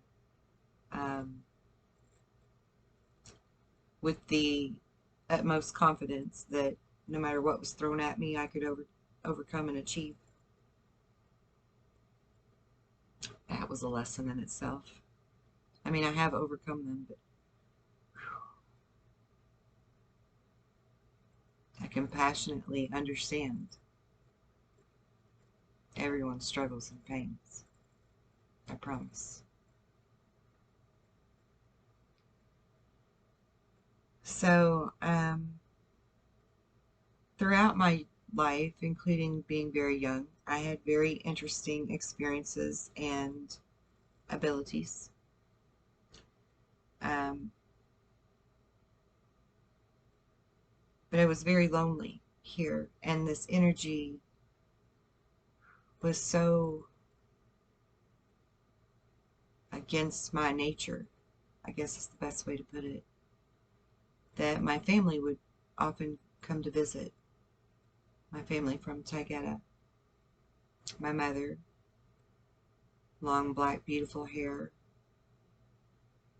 with the utmost confidence that no matter what was thrown at me, I could overcome and achieve. That was a lesson in itself. I mean, I have overcome them, but I compassionately understand everyone's struggles and pains. I promise. So, throughout my life, including being very young, I had very interesting experiences and abilities. But I was very lonely here, and this energy was so against my nature, I guess is the best way to put it, that my family would often come to visit. My family from Taygeta. My mother, long black beautiful hair.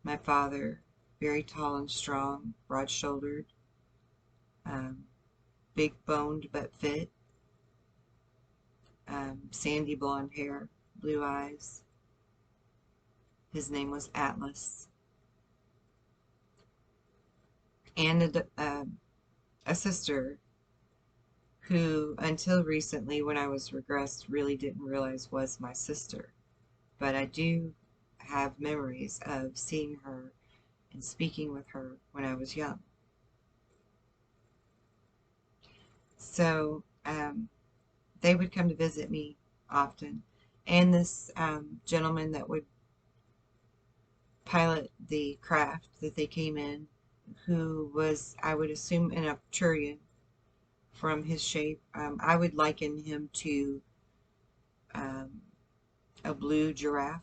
My father, very tall and strong, broad-shouldered, big boned but fit, sandy blonde hair, blue eyes. His name was Atlas. And a sister who, until recently, when I was regressed, really didn't realize was my sister. But I do have memories of seeing her and speaking with her when I was young. So they would come to visit me often. And this gentleman that would pilot the craft that they came in, who was, I would assume, an Arcturian from his shape. I would liken him to a blue giraffe,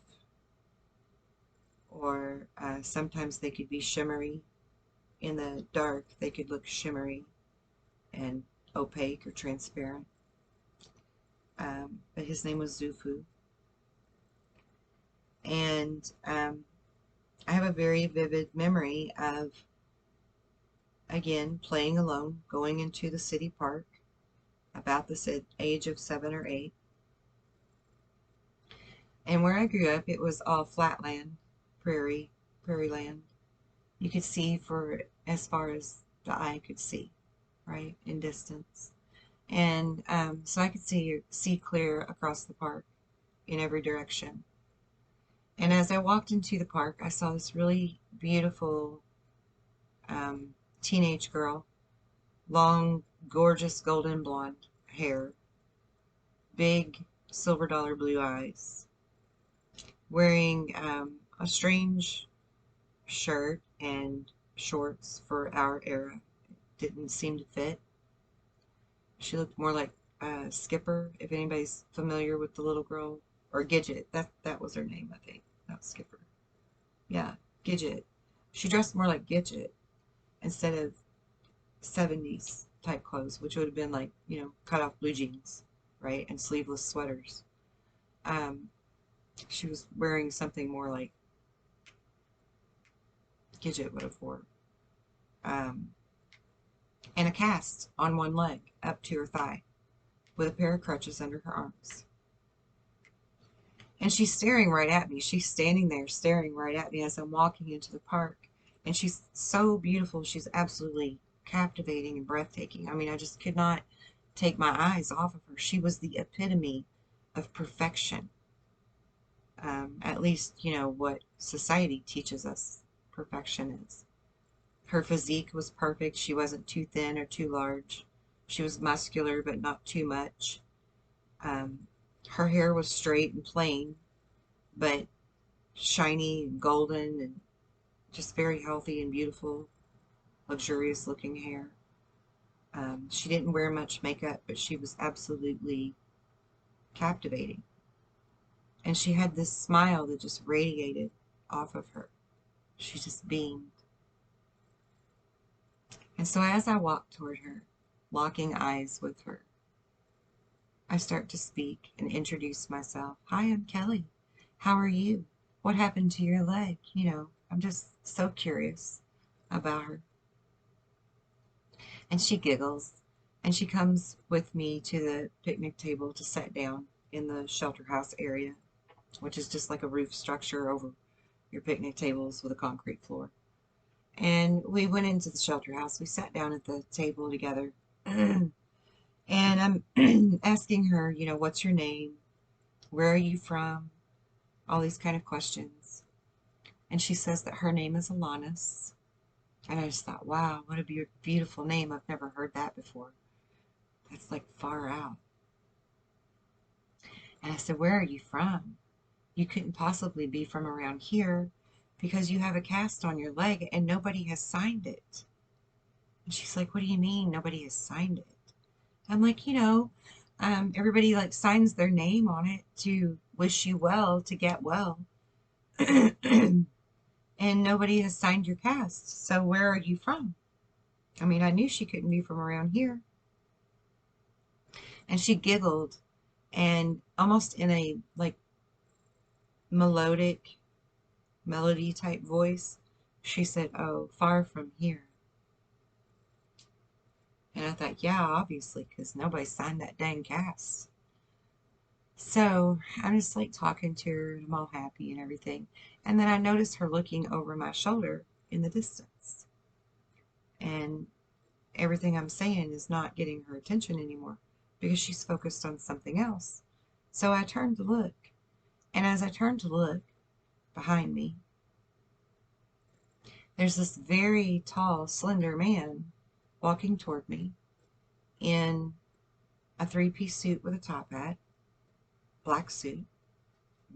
or sometimes they could be shimmery. In the dark, they could look shimmery and opaque or transparent. But his name was Zufu. And I have a very vivid memory of, again, playing alone, going into the city park, about the age of 7 or 8. And where I grew up, it was all flat land, prairie land. You could see for as far as the eye could see, right, in distance. And so I could see clear across the park in every direction. And as I walked into the park, I saw this really beautiful teenage girl, long, gorgeous golden blonde hair, big silver dollar blue eyes, wearing a strange shirt and shorts for our era. Didn't seem to fit. She looked more like Skipper, if anybody's familiar with the little girl, or Gidget. That was her name, I think. Not Skipper. Yeah, Gidget. She dressed more like Gidget instead of 70s type clothes, which would have been like, you know, cut off blue jeans, right, and sleeveless sweaters. She was wearing something more like Gidget would have worn. And a cast on one leg up to her thigh with a pair of crutches under her arms. And she's staring right at me. She's standing there staring right at me as I'm walking into the park. And she's so beautiful. She's absolutely captivating and breathtaking. I mean, I just could not take my eyes off of her. She was the epitome of perfection. At least, you know, what society teaches us perfection is. Her physique was perfect. She wasn't too thin or too large. She was muscular, but not too much. Her hair was straight and plain, but shiny and golden and just very healthy and beautiful, luxurious looking hair. She didn't wear much makeup, but she was absolutely captivating. And she had this smile that just radiated off of her. She just beamed. And so as I walked toward her, locking eyes with her, I start to speak and introduce myself. Hi, I'm Kelly. How are you? What happened to your leg? You know, I'm just so curious about her. And she giggles and she comes with me to the picnic table to sit down in the shelter house area, which is just like a roof structure over your picnic tables with a concrete floor. And we went into the shelter house. We sat down at the table together. And I'm asking her, you know, what's your name? Where are you from? All these kind of questions. And she says that her name is Alanis. And I just thought, wow, what a beautiful name. I've never heard that before. That's like far out. And I said, where are you from? You couldn't possibly be from around here because you have a cast on your leg and nobody has signed it. And she's like, what do you mean nobody has signed it? I'm like, you know, everybody like signs their name on it to wish you well, to get well. And nobody has signed your cast. So where are you from? I mean, I knew she couldn't be from around here. And she giggled and almost in a like melody type voice, she said, oh, far from here. And I thought, yeah, obviously, because nobody signed that dang cast. So I'm just like talking to her and I'm all happy and everything. And then I noticed her looking over my shoulder in the distance. And everything I'm saying is not getting her attention anymore because she's focused on something else. So I turned to look. And as I turned to look behind me, there's this very tall, slender man walking toward me in a three-piece suit with a top hat, black suit,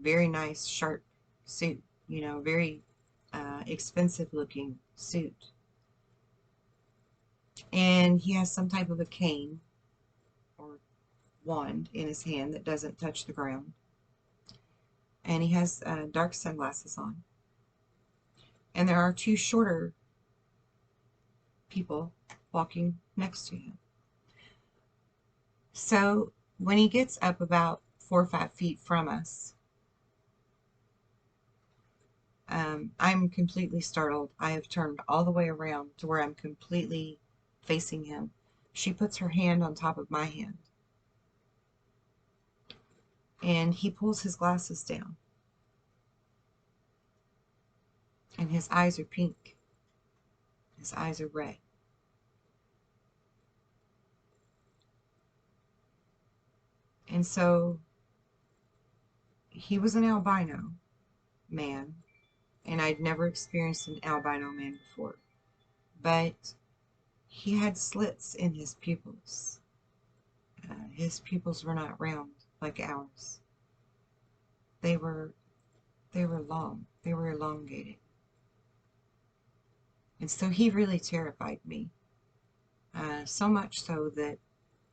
very nice, sharp suit, you know, very expensive looking suit. And he has some type of a cane or wand in his hand that doesn't touch the ground. And he has dark sunglasses on. And there are two shorter people walking next to him. So when he gets up about 4 or 5 feet from us, I'm completely startled. I have turned all the way around to where I'm completely facing him. She puts her hand on top of my hand. And he pulls his glasses down. And his eyes are pink. His eyes are red. And so he was an albino man. And I'd never experienced an albino man before. But he had slits in his pupils. His pupils were not round like ours. They were long. They were elongated. And so he really terrified me. So much so that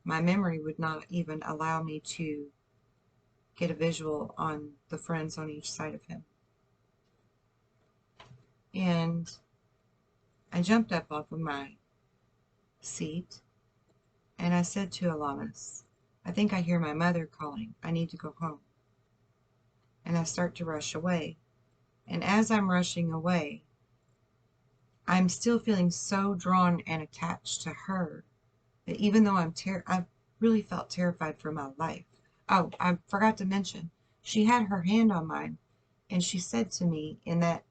my memory would not even allow me to get a visual on the friends on each side of him. And I jumped up off of my seat and I said to Alanis, I think I hear my mother calling. I need to go home. And I start to rush away. And as I'm rushing away, I'm still feeling so drawn and attached to her that even though I really felt terrified for my life. Oh, I forgot to mention, she had her hand on mine and she said to me in that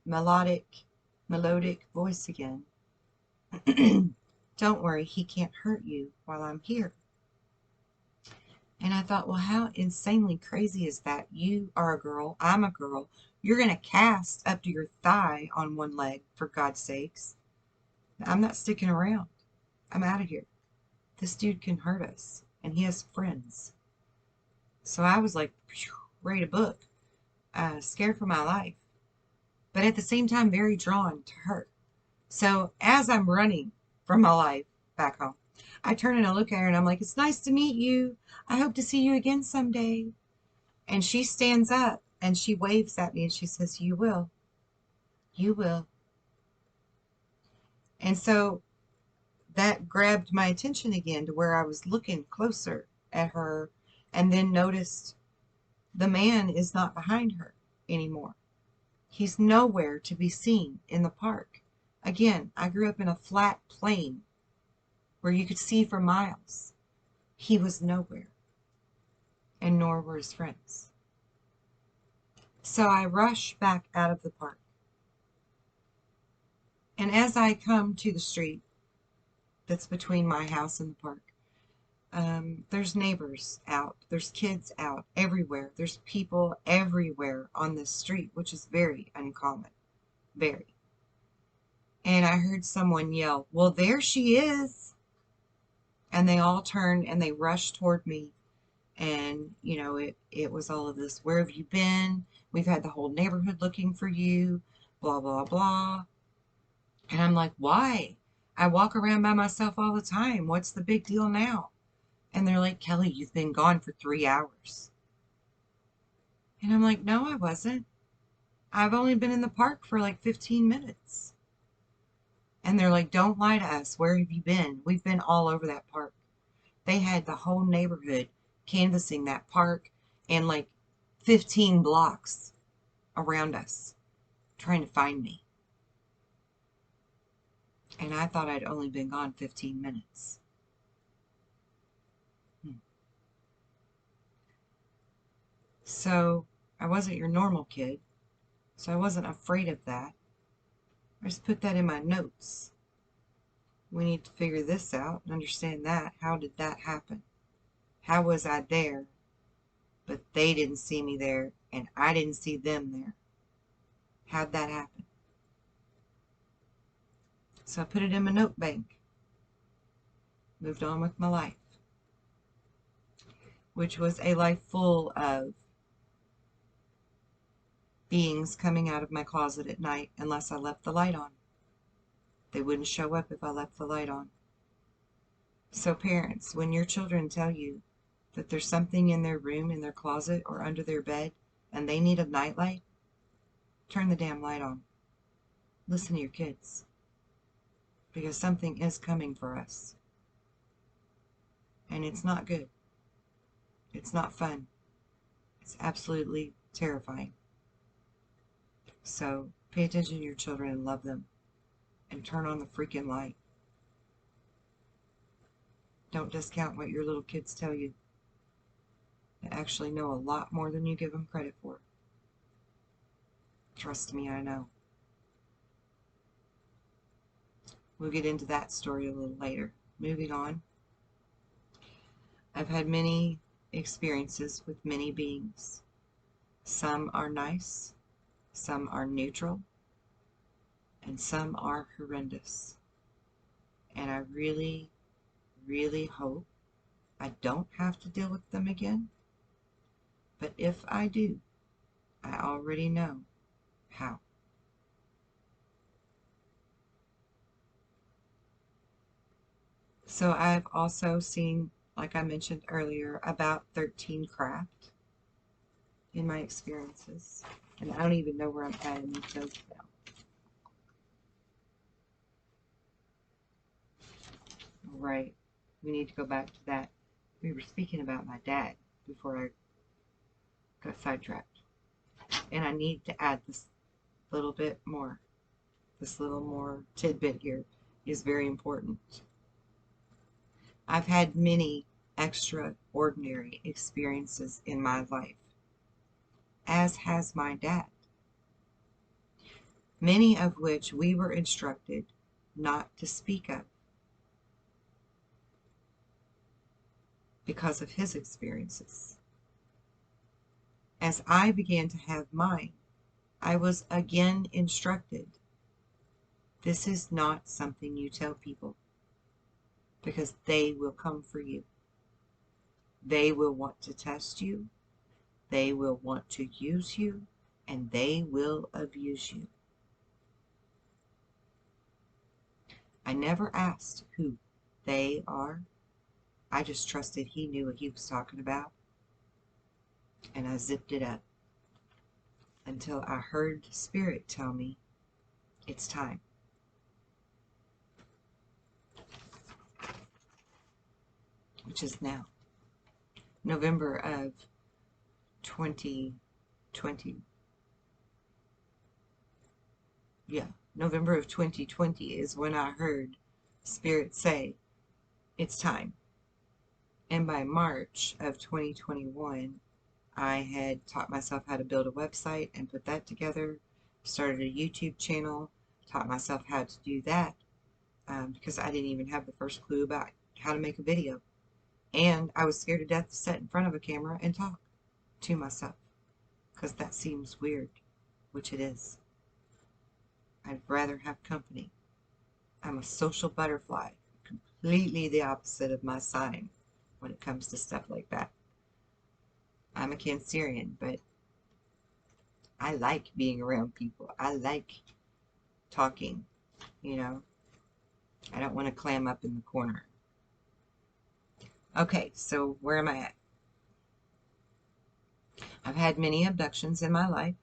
melodic voice again, don't worry, he can't hurt you while I'm here. And I thought, well, how insanely crazy is that? You are a girl, I'm a girl. You're going to cast up to your thigh on one leg, for God's sakes. I'm not sticking around. I'm out of here. This dude can hurt us, and he has friends. So I was like, ready to book, scared for my life, but at the same time, very drawn to her. So as I'm running for my life back home, I turn and I look at her and I'm like, it's nice to meet you. I hope to see you again someday. And she stands up and she waves at me and she says, you will. You will. And so that grabbed my attention again to where I was looking closer at her and then noticed the man is not behind her anymore. He's nowhere to be seen in the park. Again, I grew up in a flat plain where you could see for miles. He was nowhere, and nor were his friends. So I rush back out of the park. And as I come to the street that's between my house and the park, there's neighbors out, there's kids out everywhere, there's people everywhere on this street, which is very uncommon, very. And I heard someone yell, "Well, there she is!" And they all turned and they rushed toward me. And, you know, it was all of this, "Where have you been? We've had the whole neighborhood looking for you, blah, blah, blah." And I'm like, "Why? I walk around by myself all the time. What's the big deal now?" And they're like, "Kelly, you've been gone for 3 hours." And I'm like, "No, I wasn't. I've only been in the park for like 15 minutes. And they're like, "Don't lie to us. Where have you been? We've been all over that park." They had the whole neighborhood canvassing that park and like 15 blocks around us trying to find me. And I thought I'd only been gone 15 minutes. So I wasn't your normal kid. So I wasn't afraid of that. I just put that in my notes. We need to figure this out and understand that. How did that happen? How was I there, but they didn't see me there, and I didn't see them there? How'd that happen? So I put it in my note bank. Moved on with my life, which was a life full of beings coming out of my closet at night unless I left the light on. They wouldn't show up if I left the light on. So parents, when your children tell you that there's something in their room, in their closet, or under their bed, and they need a nightlight, turn the damn light on. Listen to your kids. Because something is coming for us. And it's not good. It's not fun. It's absolutely terrifying. So pay attention to your children and love them. And turn on the freaking light. Don't discount what your little kids tell you. They actually know a lot more than you give them credit for. Trust me, I know. We'll get into that story a little later. Moving on. I've had many experiences with many beings. Some are nice, some are neutral, and some are horrendous. And I really, really hope I don't have to deal with them again. But if I do, I already know how. So I've also seen, like I mentioned earlier, about 13 craft in my experiences. And I don't even know where I'm at in those now. Right. We need to go back to that. We were speaking about my dad before I got sidetracked. And I need to add this little bit more. This little more tidbit here is very important. I've had many extraordinary experiences in my life, as has my dad, many of which we were instructed not to speak of because of his experiences. As I began to have mine, I was again instructed, this is not something you tell people, because they will come for you. They will want to test you. They will want to use you, and they will abuse you. I never asked who they are. I just trusted he knew what he was talking about. And I zipped it up until I heard Spirit tell me it's time. Which is now. November of 2020. Yeah, November of 2020 is when I heard Spirit say, it's time. And by March of 2021, I had taught myself how to build a website and put that together, started a YouTube channel, taught myself how to do that, because I didn't even have the first clue about how to make a video. And I was scared to death to sit in front of a camera and talk to myself, because that seems weird, which it is. I'd rather have company. I'm a social butterfly, completely the opposite of my sign when it comes to stuff like that. I'm a Cancerian, but I like being around people. I like talking, you know. I don't want to clam up in the corner. Okay, so where am I at? I've had many abductions in my life,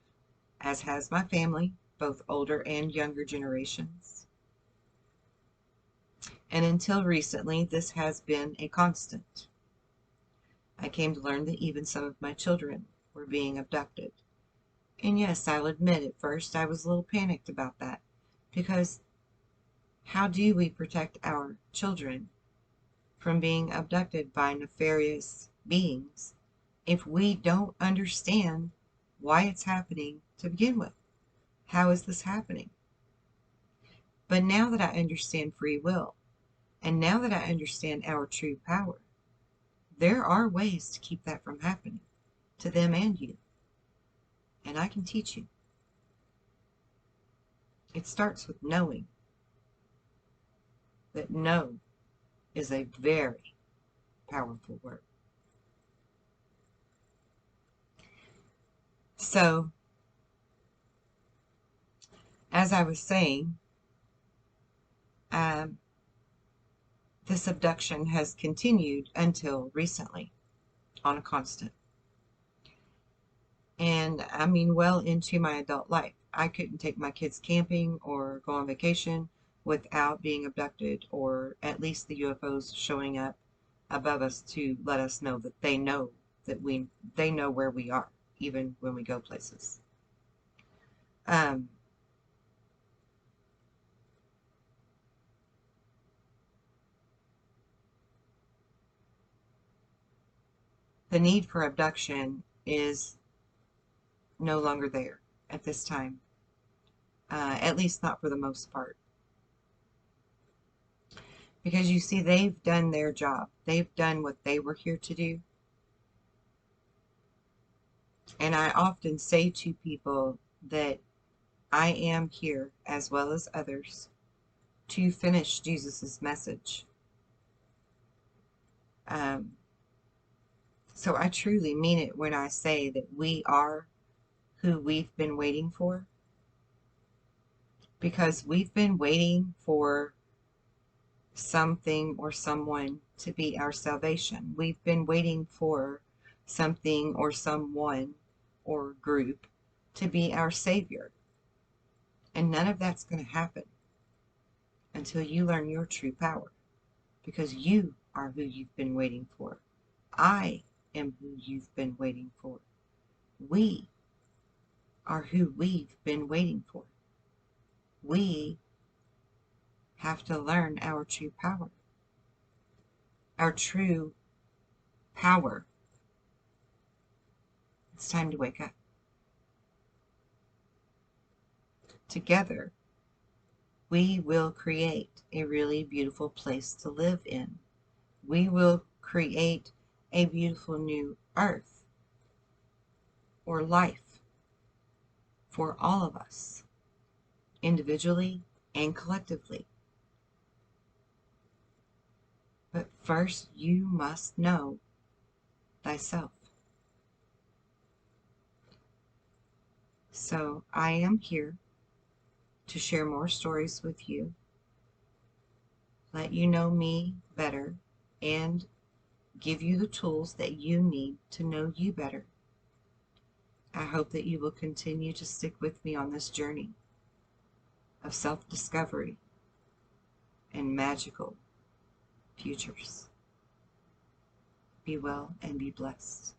as has my family, both older and younger generations. And until recently, this has been a constant. I came to learn that even some of my children were being abducted. And yes, I'll admit at first I was a little panicked about that, because how do we protect our children from being abducted by nefarious beings if we don't understand why it's happening to begin with? How is this happening? But now that I understand free will, and now that I understand our true power, there are ways to keep that from happening to them and you. And I can teach you. It starts with knowing that know is a very powerful word. So, as I was saying, this abduction has continued until recently on a constant. And I mean, well into my adult life. I couldn't take my kids camping or go on vacation without being abducted, or at least the UFOs showing up above us to let us know that they know they know where we are, even when we go places. The need for abduction is no longer there at this time, at least not for the most part. Because you see, they've done their job. They've done what they were here to do. And I often say to people that I am here, as well as others, to finish Jesus's message. So I truly mean it when I say that we are who we've been waiting for. Because we've been waiting for something or someone to be our salvation. We've been waiting for something or someone or group to be our savior. And none of that's going to happen until you learn your true power. Because you are who you've been waiting for. I am who you've been waiting for. We are who we've been waiting for. We have to learn our true power. Our true power. It's time to wake up. Together, we will create a really beautiful place to live in. We will create a beautiful new earth or life for all of us, individually and collectively. But first, you must know thyself. So I am here to share more stories with you, let you know me better, and give you the tools that you need to know you better. I hope that you will continue to stick with me on this journey of self-discovery and magical futures. Be well and be blessed.